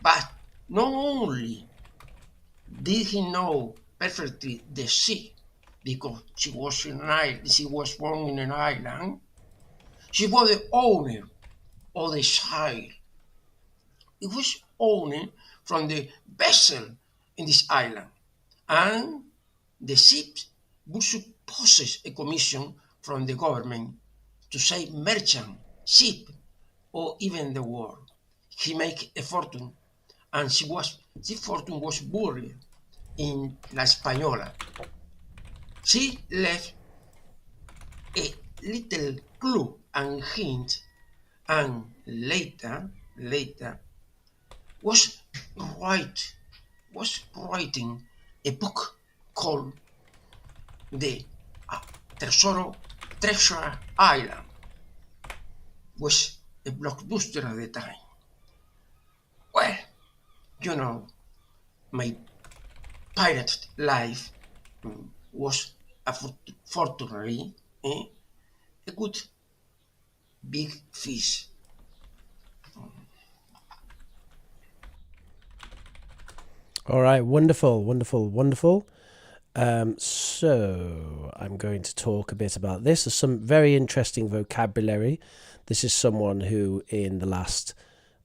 But not only did he know perfectly the sea, because she was born in an island, she was the owner of the sail. It was owned from the vessel in this island, and the ship would possess a commission from the government to say merchant, ship, or even the world. He made a fortune, and this fortune was buried in La Española. She left a little clue and hint, and later was writing a book called The Treasure Island, was a blockbuster at the time. Well, you know, my pirate life was fortunately a good big fish. All right, wonderful, wonderful, wonderful. So I'm going to talk a bit about this. There's some very interesting vocabulary. This is someone who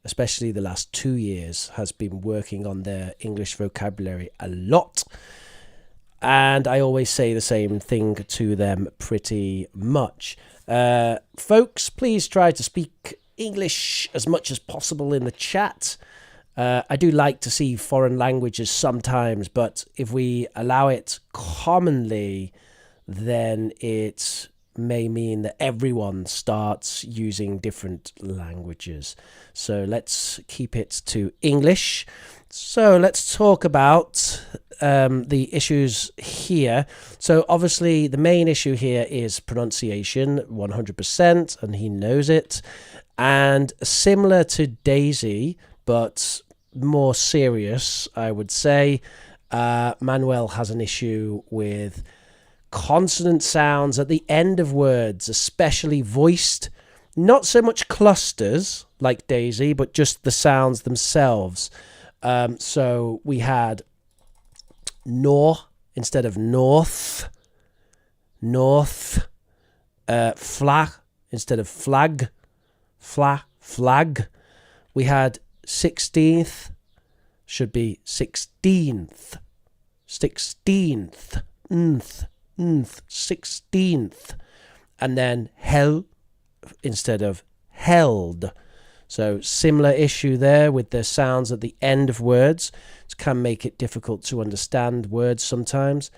especially the last 2 years, has been working on their English vocabulary a lot. And I always say the same thing to them pretty much. Folks, please try to speak English as much as possible in the chat. I do like to see foreign languages sometimes, but if we allow it commonly, then it may mean that everyone starts using different languages. So let's keep it to English. So let's talk about the issues here. So obviously the main issue here is pronunciation, 100%, and he knows it. And similar to Daisy, but more serious, I would say, Manuel has an issue with consonant sounds at the end of words, especially voiced. Not so much clusters like Daisy, but just the sounds themselves. So we had nor instead of north, flag instead of flag, flag. We had 16th, should be 16th, 16th, 16th. and then hel instead of held. So similar issue there with the sounds at the end of words. It can make it difficult to understand words sometimes.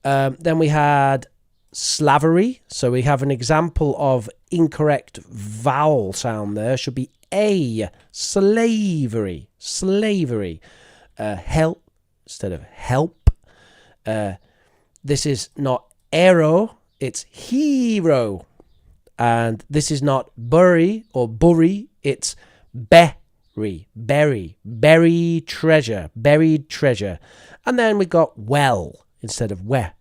Then we had slavery. So we have an example of incorrect vowel sound there. Should be a, slavery, slavery. Help instead of help. This is not arrow, it's hero. And this is not bury or bury, it's berry, treasure, buried treasure. And then we got well instead of well.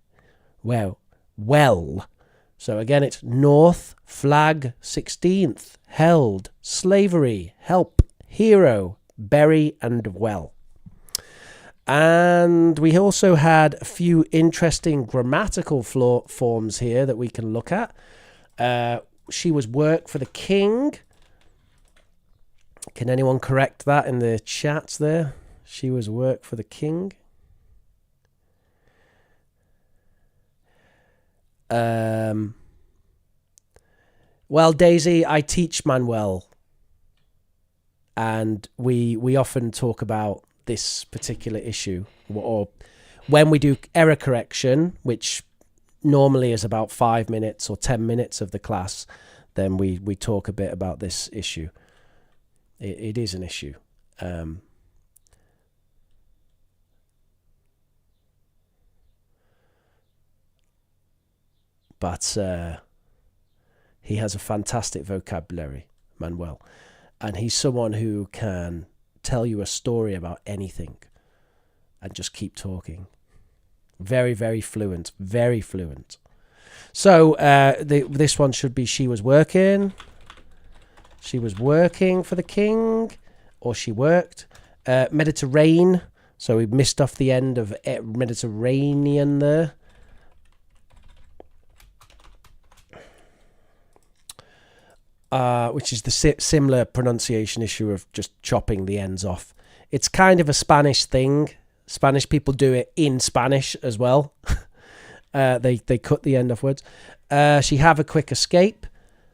So again, it's north, flag, 16th, held, slavery, help, hero, bury, and well. And we also had a few interesting grammatical forms here that we can look at. She was work for the king. Can anyone correct that in the chats there? She was work for the king. Well, Daisy, I teach Manuel. And we often talk about this particular issue, or when we do error correction, which normally is about 5 minutes or 10 minutes of the class, then we talk a bit about this issue. It is an issue. But he has a fantastic vocabulary, Manuel. And he's someone who can tell you a story about anything and just keep talking. Very, very fluent. Very fluent. So this one should be she was working. She was working for the king. Or she worked. Mediterranean. So we missed off the end of Mediterranean there. Which is the similar pronunciation issue of just chopping the ends off. It's kind of a Spanish thing. Spanish people do it in Spanish as well. They cut the end off words. She have a quick escape.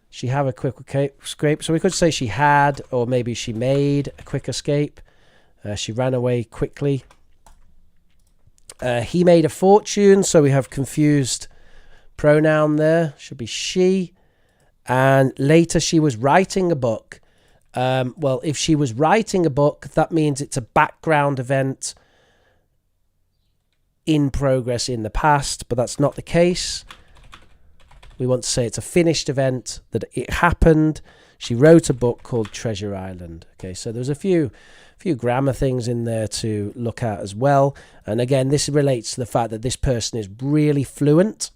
She have a quick escape. So we could say she had, or maybe she made a quick escape. She ran away quickly. He made a fortune. So we have confused pronoun there. Should be she. And later she was writing a book. Well, if she was writing a book, that means it's a background event in progress in the past, but that's not the case. We want to say it's a finished event, that it happened. She wrote a book called Treasure Island. Okay, so there's a few grammar things in there to look at as well. And again, this relates to the fact that this person is really fluent.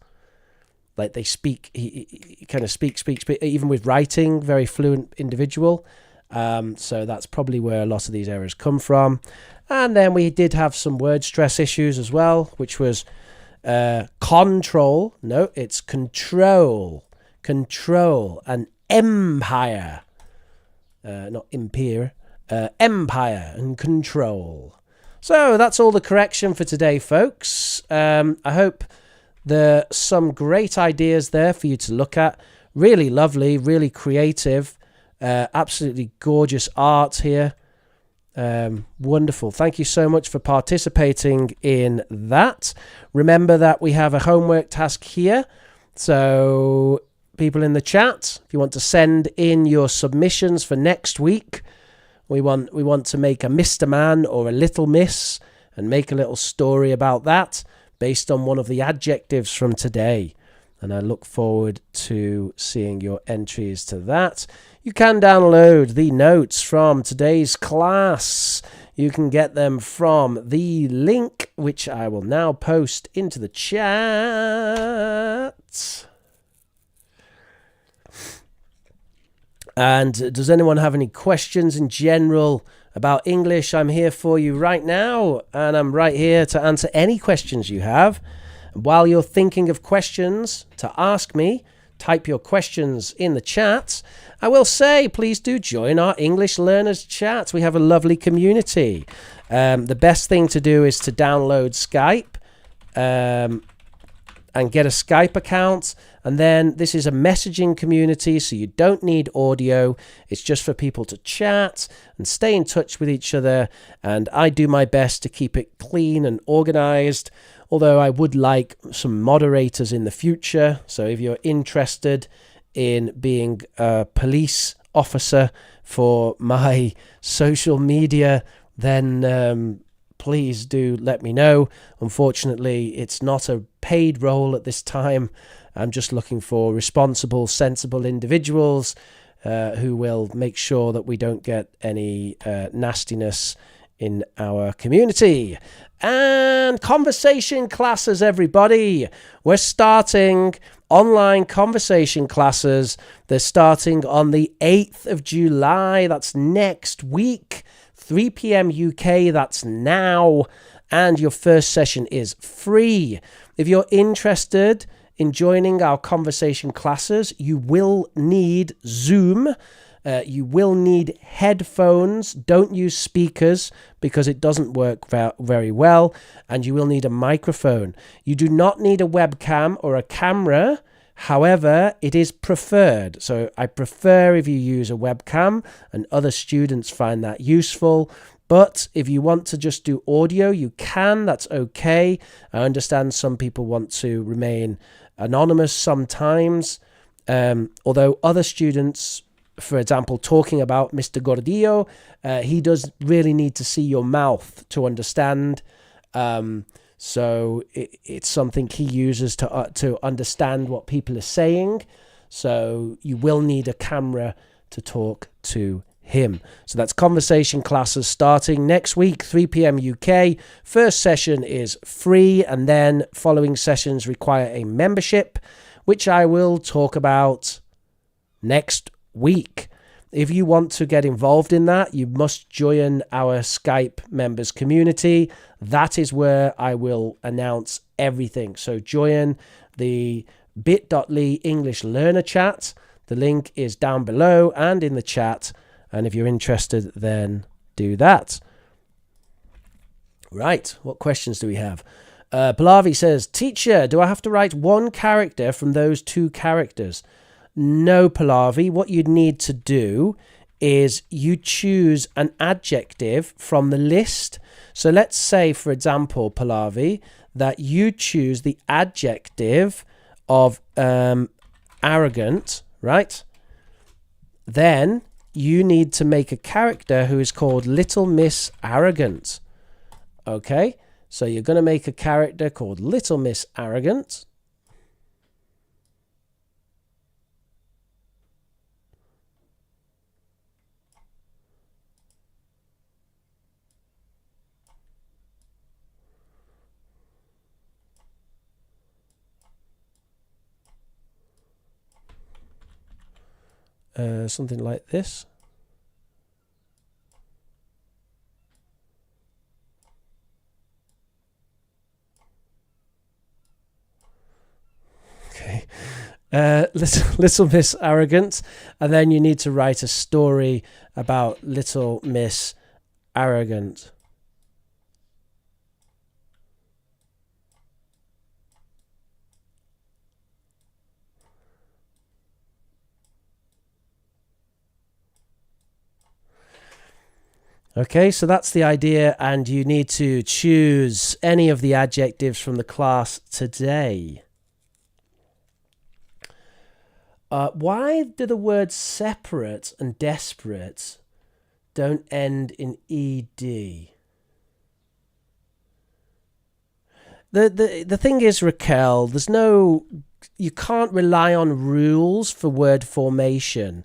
Like they speak, he kind of speaks, even with writing, very fluent individual. So that's probably where a lot of these errors come from. And then we did have some word stress issues as well, which was control. No, it's control, and empire. Not empire, empire and control. So that's all the correction for today, folks. I hope there are some great ideas there for you to look at. Really lovely, really creative, absolutely gorgeous art here. Wonderful. Thank you so much for participating in that. Remember that we have a homework task here. So people in the chat, if you want to send in your submissions for next week, we want to make a Mr. Man or a Little Miss and make a little story about that, based on one of the adjectives from today. And I look forward to seeing your entries to that. You can download the notes from today's class. You can get them from the link, which I will now post into the chat. And does anyone have any questions in general about English? I'm here for you right now, and I'm right here to answer any questions you have. While you're thinking of questions to ask me, type your questions in the chat. I will say, please do join our English Learners chat. We have a lovely community. The best thing to do is to download Skype and get a Skype account. And then this is a messaging community, so you don't need audio. It's just for people to chat and stay in touch with each other. And I do my best to keep it clean and organized, although I would like some moderators in the future. So if you're interested in being a police officer for my social media, then please do let me know. Unfortunately, it's not a paid role at this time. I'm just looking for responsible, sensible individuals who will make sure that we don't get any nastiness in our community. And conversation classes, everybody. We're starting online conversation classes. They're starting on the 8th of July. That's next week. 3 p.m. UK, that's now. And your first session is free. If you're interested in joining our conversation classes, you will need Zoom. You will need headphones. Don't use speakers because it doesn't work very well. And you will need a microphone. You do not need a webcam or a camera. However, it is preferred. So I prefer if you use a webcam, and other students find that useful. But if you want to just do audio, you can. That's okay. I understand some people want to remain anonymous sometimes. Although other students, for example, talking about Mr. Gordillo, he does really need to see your mouth to understand. So it's something he uses to understand what people are saying. So you will need a camera to talk to him. So that's conversation classes starting next week, 3 p.m. UK. First session is free, and then following sessions require a membership, which I will talk about next week. If you want to get involved in that, you must join our Skype members community. That is where I will announce everything. So join the bit.ly English Learner chat. The link is down below and in the chat. And if you're interested, then do that. Right, what questions do we have? Pallavi says, teacher, do I have to write one character from those two characters? No, Pallavi. What you'd need to do is you choose an adjective from the list. So let's say, for example, Pallavi, that you choose the adjective of arrogant, right? Then you need to make a character who is called Little Miss Arrogant. Okay? So you're going to make a character called Little Miss Arrogant. Something like this. Okay. Little Miss Arrogant, and then you need to write a story about Little Miss Arrogant. Okay, so that's the idea, and you need to choose any of the adjectives from the class today. Why do the words separate and desperate don't end in ed? The thing is, Raquel, you can't rely on rules for word formation.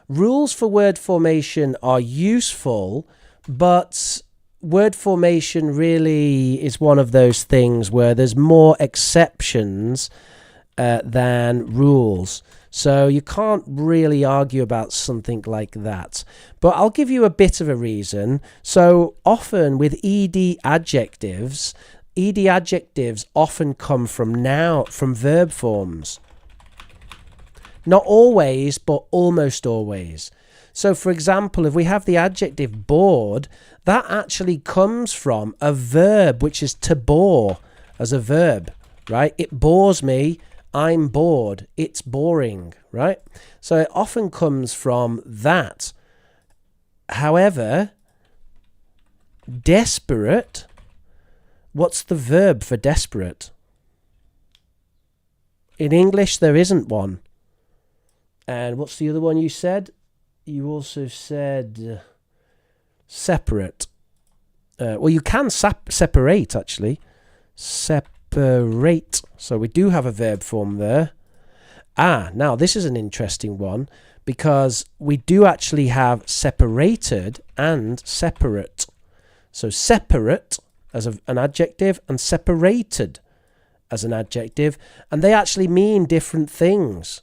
Rules for word formation are useful, but word formation really is one of those things where there's more exceptions than rules. So you can't really argue about something like that. But I'll give you a bit of a reason. So often with ed adjectives often come from verb forms. Not always, but almost always. So, for example, if we have the adjective bored, that actually comes from a verb, which is to bore as a verb. right? It bores me. I'm bored. It's boring, right? So it often comes from that. However, desperate, what's the verb for desperate? In English, there isn't one. And what's the other one you said? You also said separate. Well, you can separate, actually. Separate. So we do have a verb form there. Now this is an interesting one because we do actually have separated and separate. So separate as an adjective and separated as an adjective, and they actually mean different things.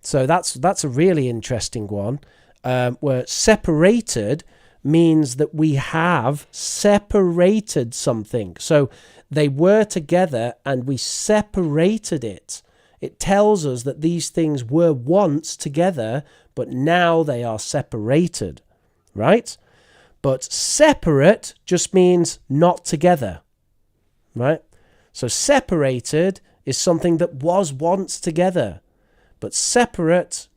So that's a really interesting one, where separated means that we have separated something. So they were together and we separated it. It tells us that these things were once together, but now they are separated, right? But separate just means not together, right? So separated is something that was once together, but separate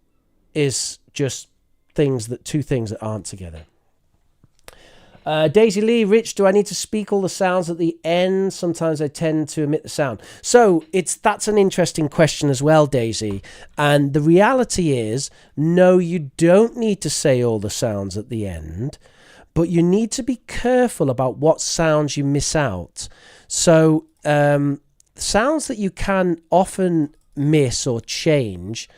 is just two things that aren't together. Daisy Lee, Rich, do I need to speak all the sounds at the end? Sometimes I tend to omit the sound. So that's an interesting question as well, Daisy. And the reality is, no, you don't need to say all the sounds at the end, but you need to be careful about what sounds you miss out. So sounds that you can often miss or change.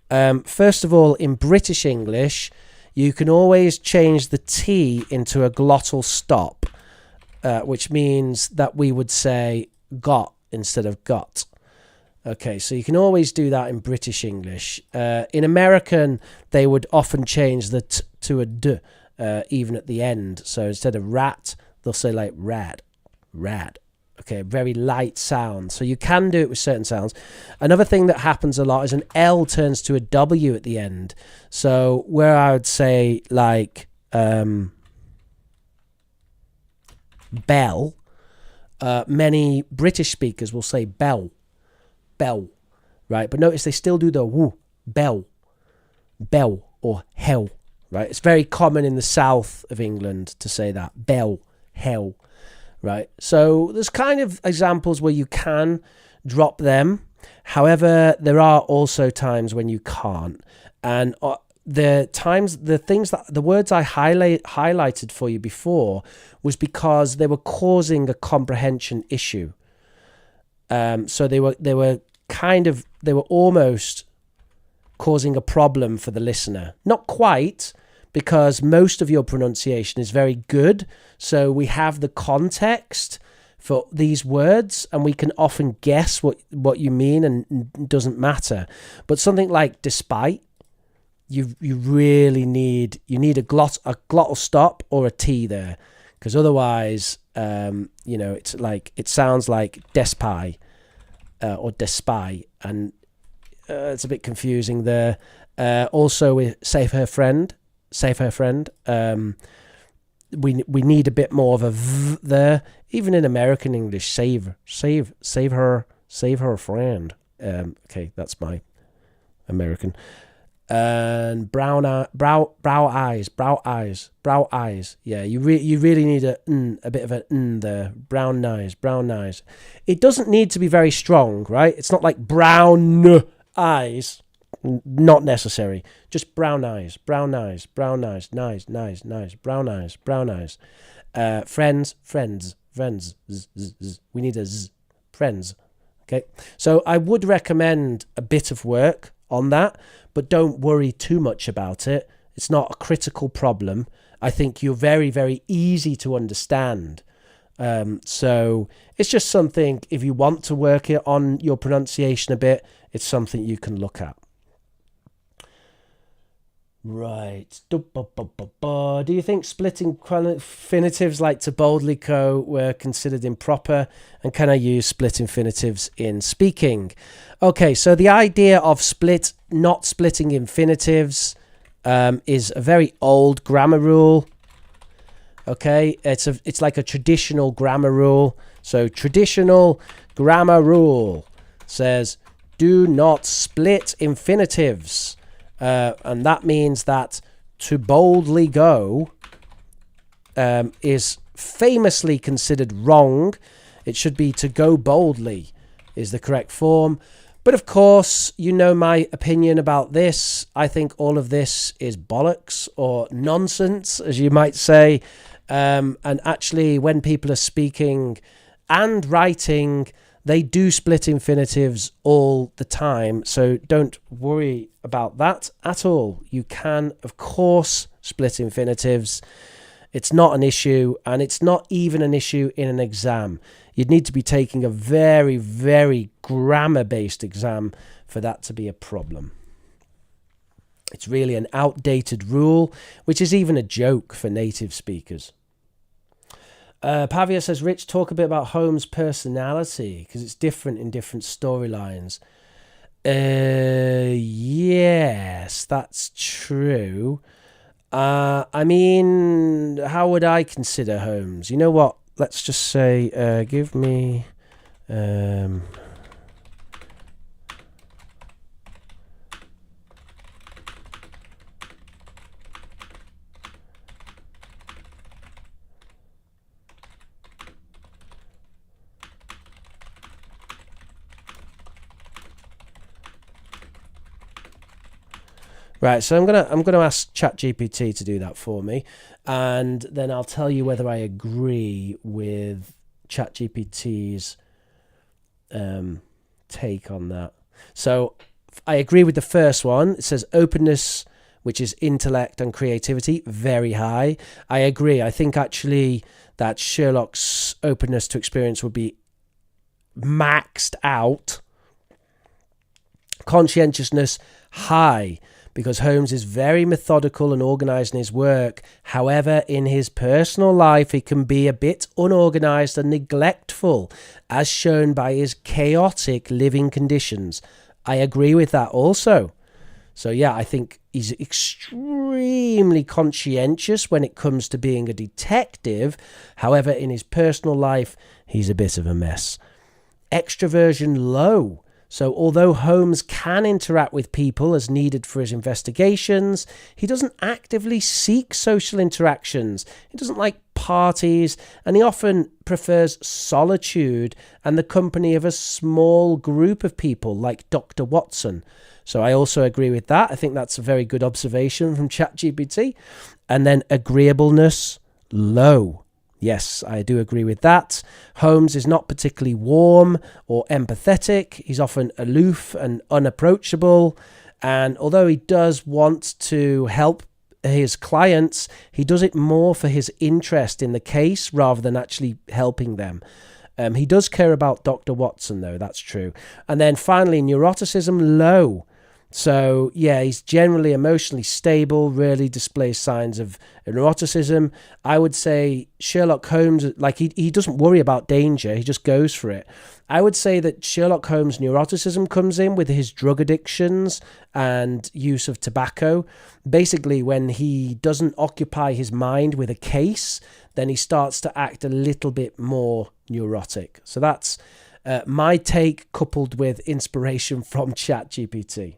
First of all, in British English, you can always change the T into a glottal stop, which means that we would say got instead of got. Okay, so you can always do that in British English. In American, they would often change the T to a D, even at the end. So instead of rat, they'll say like rad. Okay, very light sound. So you can do it with certain sounds. Another thing that happens a lot is an L turns to a W at the end. So where I would say like bell, many British speakers will say bell, right? But notice they still do the woo, bell, or hell, right? It's very common in the south of England to say that, bell, hell. Right, so there's kind of examples where you can drop them. However, there are also times when you can't. And the words I highlighted for you before was because they were causing a comprehension issue. So they were almost causing a problem for the listener. Not quite, because most of your pronunciation is very good. So we have the context for these words and we can often guess what you mean and it doesn't matter. But something like despite, you really need a glottal stop or a T there, because otherwise, it's like, it sounds like despy or despy, and it's a bit confusing there. Also with save her friend, we need a bit more of a v there. Even in American English, save her friend. Okay, that's my American. And brow eyes. Yeah, you really need a bit of a there. Brown eyes. It doesn't need to be very strong, right? It's not like brown eyes. Not necessary. Just brown eyes, nice, brown eyes. Friends, we need a z, friends. Okay, so I would recommend a bit of work on that, but don't worry too much about it. It's not a critical problem. I think you're very, very easy to understand. So it's just something, if you want to work it on your pronunciation a bit, it's something you can look at. Right. Do you think splitting infinitives like to boldly co were considered improper? And can I use split infinitives in speaking? Okay, so the idea of not splitting infinitives is a very old grammar rule. Okay, it's like a traditional grammar rule. So traditional grammar rule says do not split infinitives, and that means that to boldly go is famously considered wrong. It should be to go boldly is the correct form. But of course, you know my opinion about this. I think all of this is bollocks or nonsense, as you might say. And actually, when people are speaking and writing, they do split infinitives all the time. So don't worry about that at all. You can, of course, split infinitives. It's not an issue, and it's not even an issue in an exam. You'd need to be taking a very, very grammar-based exam for that to be a problem. It's really an outdated rule, which is even a joke for native speakers. Pavia says, Rich, talk a bit about Holmes' personality, because it's different in different storylines. Yes, that's true. I mean, how would I consider Holmes? You know what? Let's just say, give me... Right, so I'm gonna ask ChatGPT to do that for me, and then I'll tell you whether I agree with ChatGPT's take on that. So I agree with the first one. It says openness, which is intellect and creativity, very high. I agree. I think actually that Sherlock's openness to experience would be maxed out. Conscientiousness, high, because Holmes is very methodical and organised in his work. However, in his personal life, he can be a bit unorganised and neglectful, as shown by his chaotic living conditions. I agree with that also. So yeah, I think he's extremely conscientious when it comes to being a detective. However, in his personal life, he's a bit of a mess. Extroversion low. So although Holmes can interact with people as needed for his investigations, he doesn't actively seek social interactions. He doesn't like parties, and he often prefers solitude and the company of a small group of people like Dr. Watson. So I also agree with that. I think that's a very good observation from ChatGPT. And then agreeableness, low. Yes, I do agree with that. Holmes is not particularly warm or empathetic. He's often aloof and unapproachable. And although he does want to help his clients, he does it more for his interest in the case rather than actually helping them. He does care about Dr. Watson, though, that's true. And then finally, neuroticism, low. So, yeah, he's generally emotionally stable, rarely displays signs of neuroticism. I would say Sherlock Holmes, like he doesn't worry about danger, he just goes for it. I would say that Sherlock Holmes' neuroticism comes in with his drug addictions and use of tobacco. Basically, when he doesn't occupy his mind with a case, then he starts to act a little bit more neurotic. So that's my take, coupled with inspiration from ChatGPT.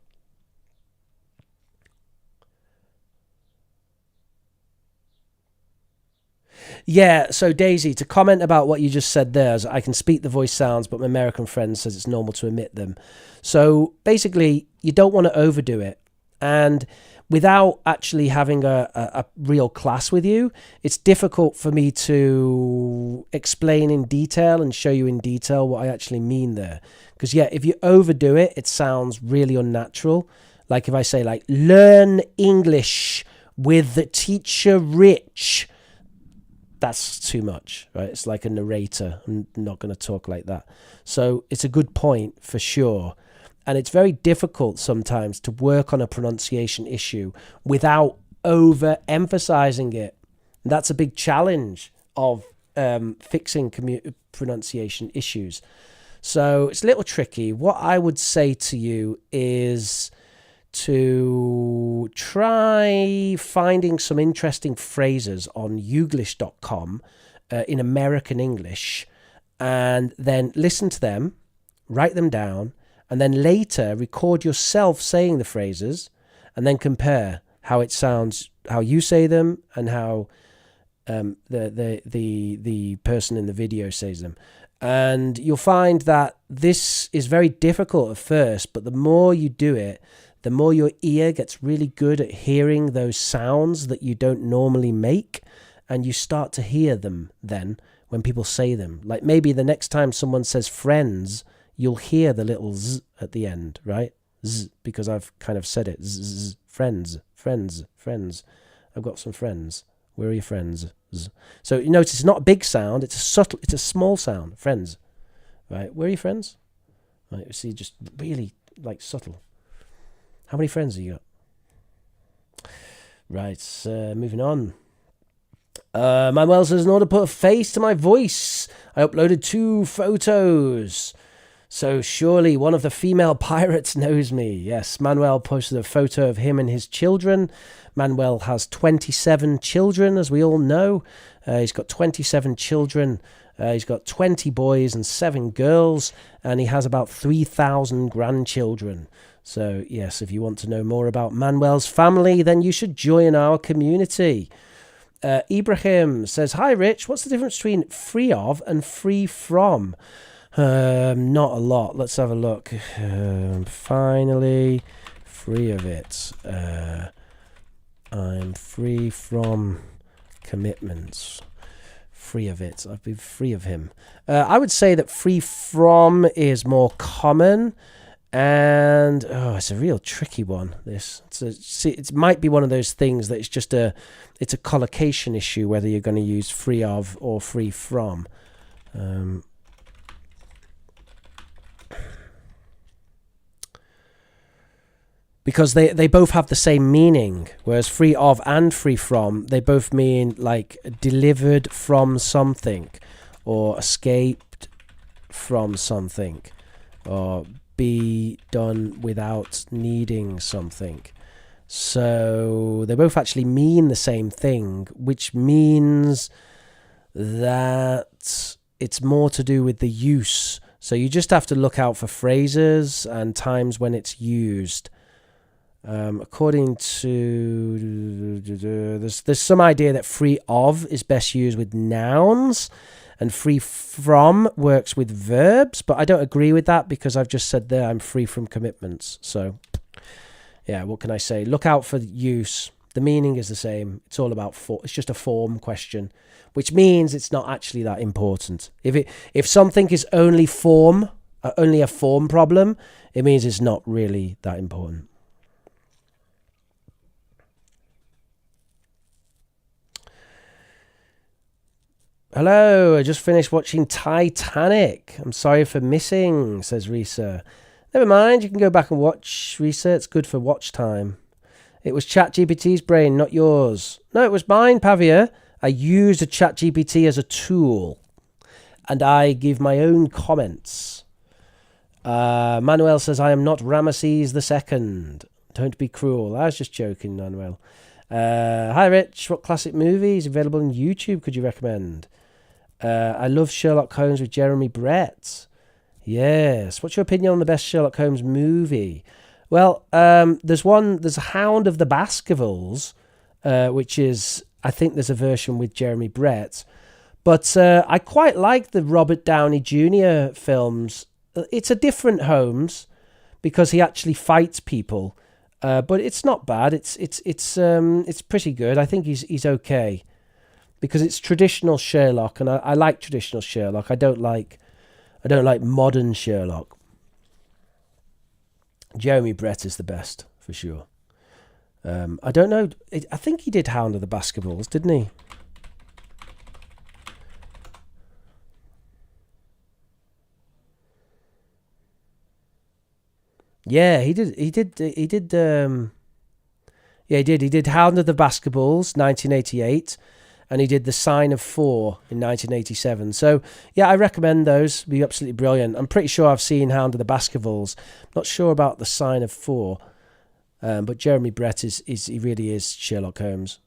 Yeah, so Daisy, to comment about what you just said there, I can speak the voice sounds, but my American friend says it's normal to omit them. So basically, you don't want to overdo it. And without actually having a real class with you, it's difficult for me to explain in detail and show you in detail what I actually mean there. Because, yeah, if you overdo it, it sounds really unnatural. Like if I say, like, learn English with the teacher Rich, that's too much, right? It's like a narrator. I'm not going to talk like that. So it's a good point for sure. And it's very difficult sometimes to work on a pronunciation issue without over-emphasizing it. And that's a big challenge of fixing pronunciation issues. So it's a little tricky. What I would say to you is to try finding some interesting phrases on youglish.com in American English, and then listen to them, write them down, and then later record yourself saying the phrases, and then compare how it sounds, how you say them, and how the person in the video says them. And you'll find that this is very difficult at first, but the more you do it, the more your ear gets really good at hearing those sounds that you don't normally make, and you start to hear them then when people say them. Like maybe the next time someone says friends, you'll hear the little z at the end, right? Z, because I've kind of said it. Z, z, friends, friends, friends. I've got some friends. Where are your friends? Z. So you notice it's not a big sound, it's a subtle, it's a small sound. Friends. Right? Where are your friends? Right, you see, just really like subtle. How many friends have you got? Right, moving on. Manuel says, in order to put a face to my voice, I uploaded 2 photos. So surely one of the female pirates knows me. Yes, Manuel posted a photo of him and his children. Manuel has 27 children, as we all know. He's got 27 children. He's got 20 boys and 7 girls, and he has about 3,000 grandchildren. So, yes, if you want to know more about Manuel's family, then you should join our community. Ibrahim says, hi, Rich. What's the difference between free of and free from? Not a lot. Let's have a look. Finally, free of it. I'm free from commitments. Free of it. I've been free of him. I would say that free from is more common. And it's a real tricky one. It might be one of those things that it's a collocation issue whether you're going to use free of or free from. Because they both have the same meaning, whereas free of and free from, they both mean like delivered from something, or escaped from something, or be done without needing something. So they both actually mean the same thing, which means that it's more to do with the use. So you just have to look out for phrases and times when it's used. According to there's some idea that free of is best used with nouns, and free from works with verbs, but I don't agree with that because I've just said there I'm free from commitments. So yeah, what can I say? Look out for use. The meaning is the same. It's all about it's just a form question, which means it's not actually that important. If something is only form, only a form problem, it means it's not really that important. Hello, I just finished watching Titanic. I'm sorry for missing, says Risa. Never mind, you can go back and watch, Risa. It's good for watch time. It was ChatGPT's brain, not yours. No, it was mine, Pavia. I used a ChatGPT as a tool, and I give my own comments. Manuel says, I am not Ramesses II. Don't be cruel. I was just joking, Manuel. Hi, Rich. What classic movies available on YouTube could you recommend? I love Sherlock Holmes with Jeremy Brett. Yes. What's your opinion on the best Sherlock Holmes movie? Well, there's Hound of the Baskervilles, which is, I think there's a version with Jeremy Brett. But I quite like the Robert Downey Jr. films. It's a different Holmes because he actually fights people. But it's not bad. It's pretty good. I think he's okay. Because it's traditional Sherlock, and I like traditional Sherlock. I don't like modern Sherlock. Jeremy Brett is the best for sure. I don't know. I think he did Hound of the Baskervilles, didn't he? Yeah, he did. He did. He did. Yeah, he did. He did Hound of the Baskervilles, 1988. And he did The Sign of Four in 1987. So, yeah, I recommend those. It'd be absolutely brilliant. I'm pretty sure I've seen Hound of the Baskervilles. Not sure about The Sign of Four. But Jeremy Brett is he really is Sherlock Holmes.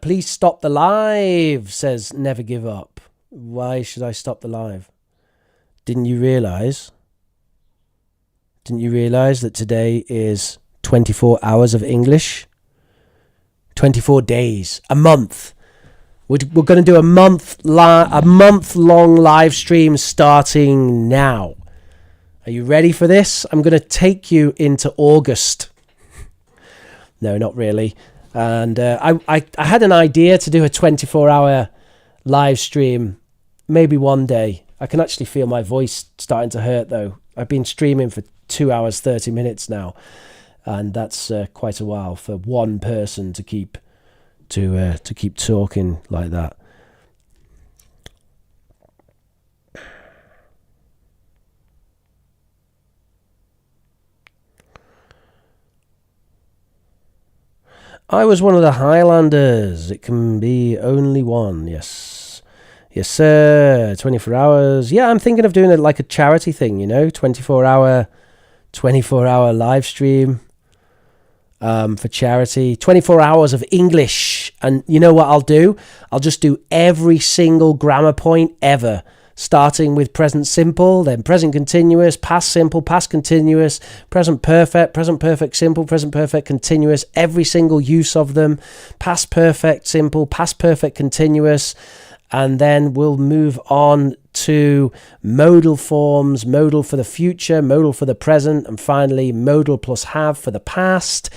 Please stop the live, says Never Give Up. Why should I stop the live? Didn't you realise that today is 24 hours of English? 24 days, a month. We're going to do a month-long live stream starting now. Are you ready for this? I'm going to take you into August. No, not really. And I had an idea to do a 24-hour live stream maybe one day. I can actually feel my voice starting to hurt, though. I've been streaming for 2 hours, 30 minutes now. And that's quite a while for one person to keep talking like that. I was one of the Highlanders. It can be only one. Yes. Yes, sir. 24 hours. Yeah, I'm thinking of doing it like a charity thing, 24-hour live stream for charity. 24 hours of English. And you know what I'll do? I'll just do every single grammar point ever. Starting with present simple, then present continuous, past simple, past continuous, present perfect simple, present perfect continuous, every single use of them, past perfect simple, past perfect continuous, and then we'll move on to modal forms, modal for the future, modal for the present, and finally modal plus have for the past.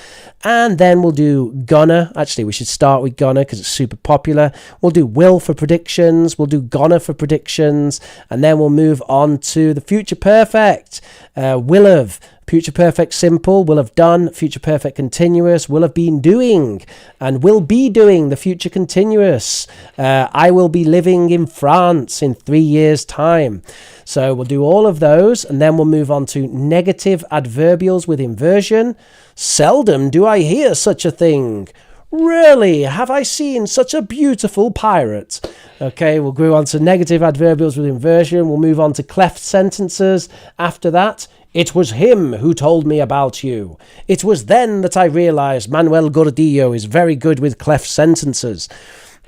And then we'll do gonna. Actually, we should start with gonna because it's super popular. We'll do will for predictions. We'll do gonna for predictions. And then we'll move on to the future perfect. Will have, future perfect simple, will have done, future perfect continuous, will have been doing, and will be doing, the future continuous. I will be living in France in 3 years' time. So we'll do all of those, and then we'll move on to negative adverbials with inversion. Seldom do I hear such a thing. Really, have I seen such a beautiful pirate? Okay, we'll go on to negative adverbials with inversion. We'll move on to cleft sentences. After that, it was him who told me about you. It was then that I realized Manuel Gordillo is very good with cleft sentences.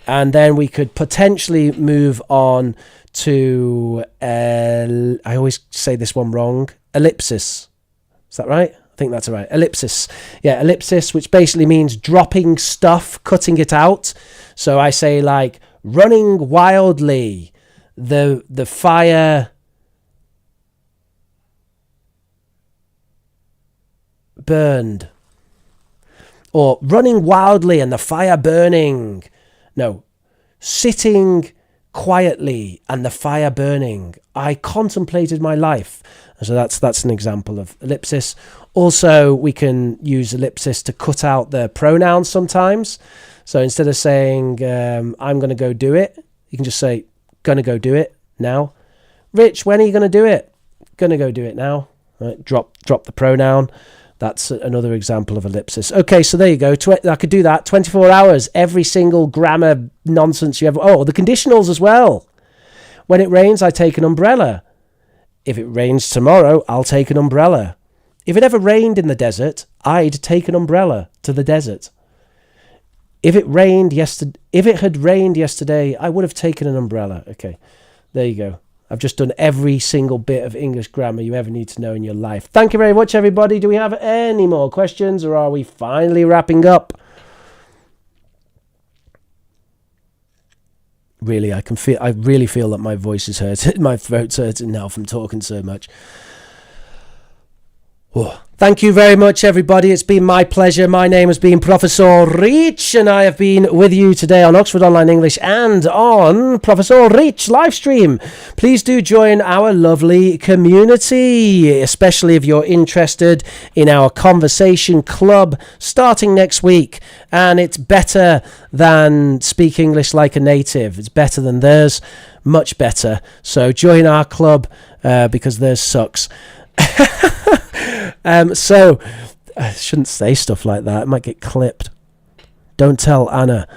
And then we could potentially move on to, I always say this one wrong, ellipsis. Is that right? I think that's right. Ellipsis. Yeah, ellipsis, which basically means dropping stuff, cutting it out. So I say like running wildly, the fire burned. Or running wildly and the fire burning. No, sitting quietly and the fire burning. I contemplated my life. So that's an example of ellipsis. Also, we can use ellipsis to cut out the pronouns sometimes. So instead of saying, I'm going to go do it, you can just say, going to go do it now. Rich, when are you going to do it? Going to go do it now. Right, drop the pronoun. That's another example of ellipsis. Okay, so there you go. I could do that. 24 hours, every single grammar nonsense you ever... Oh, the conditionals as well. When it rains, I take an umbrella. If it rains tomorrow, I'll take an umbrella. If it ever rained in the desert, I'd take an umbrella to the desert. If it had rained yesterday, I would have taken an umbrella. Okay, there you go. I've just done every single bit of English grammar you ever need to know in your life. Thank you very much, everybody. Do we have any more questions, or are we finally wrapping up? Really, I really feel that my voice is hurting. My throat's hurting now from talking so much. Whoa. Thank you very much, everybody. It's been my pleasure. My name has been Professor Reach, and I have been with you today on Oxford Online English and on Professor Reach livestream. Please do join our lovely community, especially if you're interested in our conversation club starting next week. And it's better than Speak English Like a Native. It's better than theirs, much better. So join our club because theirs sucks. So I shouldn't say stuff like that. It might get clipped. Don't tell Anna.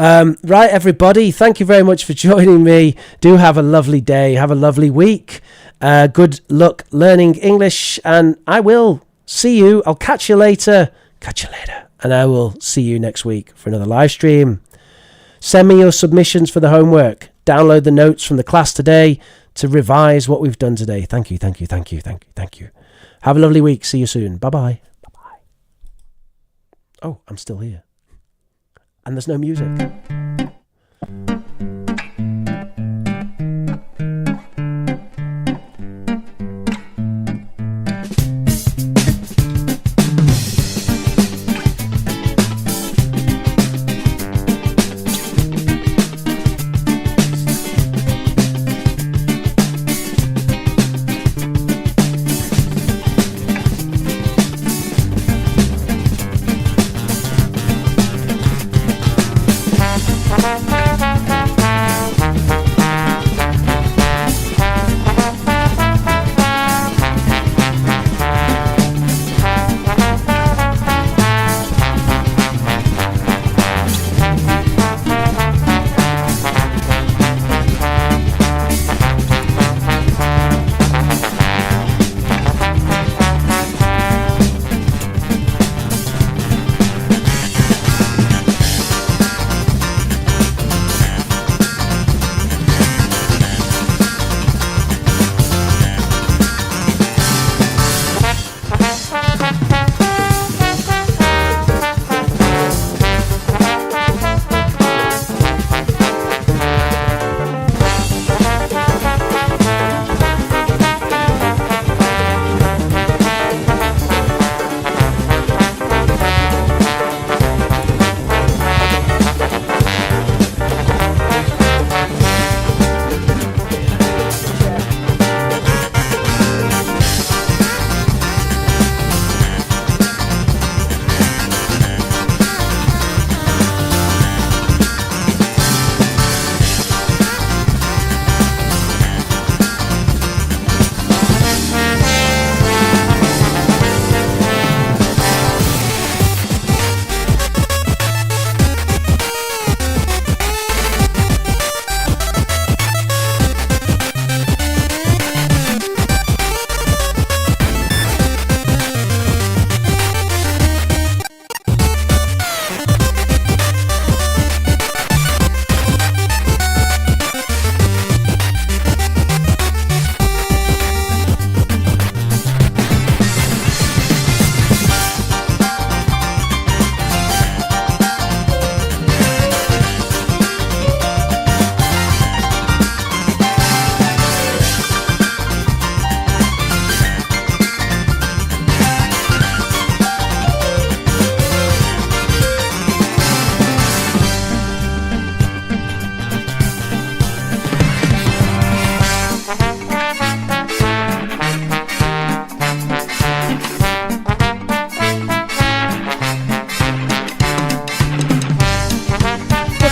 Right, everybody, thank you very much for joining me. Do have a lovely day. Have a lovely week. Good luck learning English, and I will see you. I'll catch you later. And I will see you next week for another live stream. Send me your submissions for the homework. Download the notes from the class today to revise what we've done today. Thank you. Have a lovely week. See you soon. Bye-bye. Oh, I'm still here. And there's no music.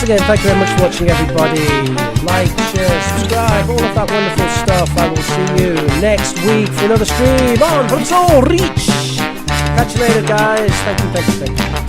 Again, thank you very much for watching, everybody. Like, share, subscribe, all of that wonderful stuff. I will see you next week for another stream on From Soul Reach. Catch you later, guys. Thank you.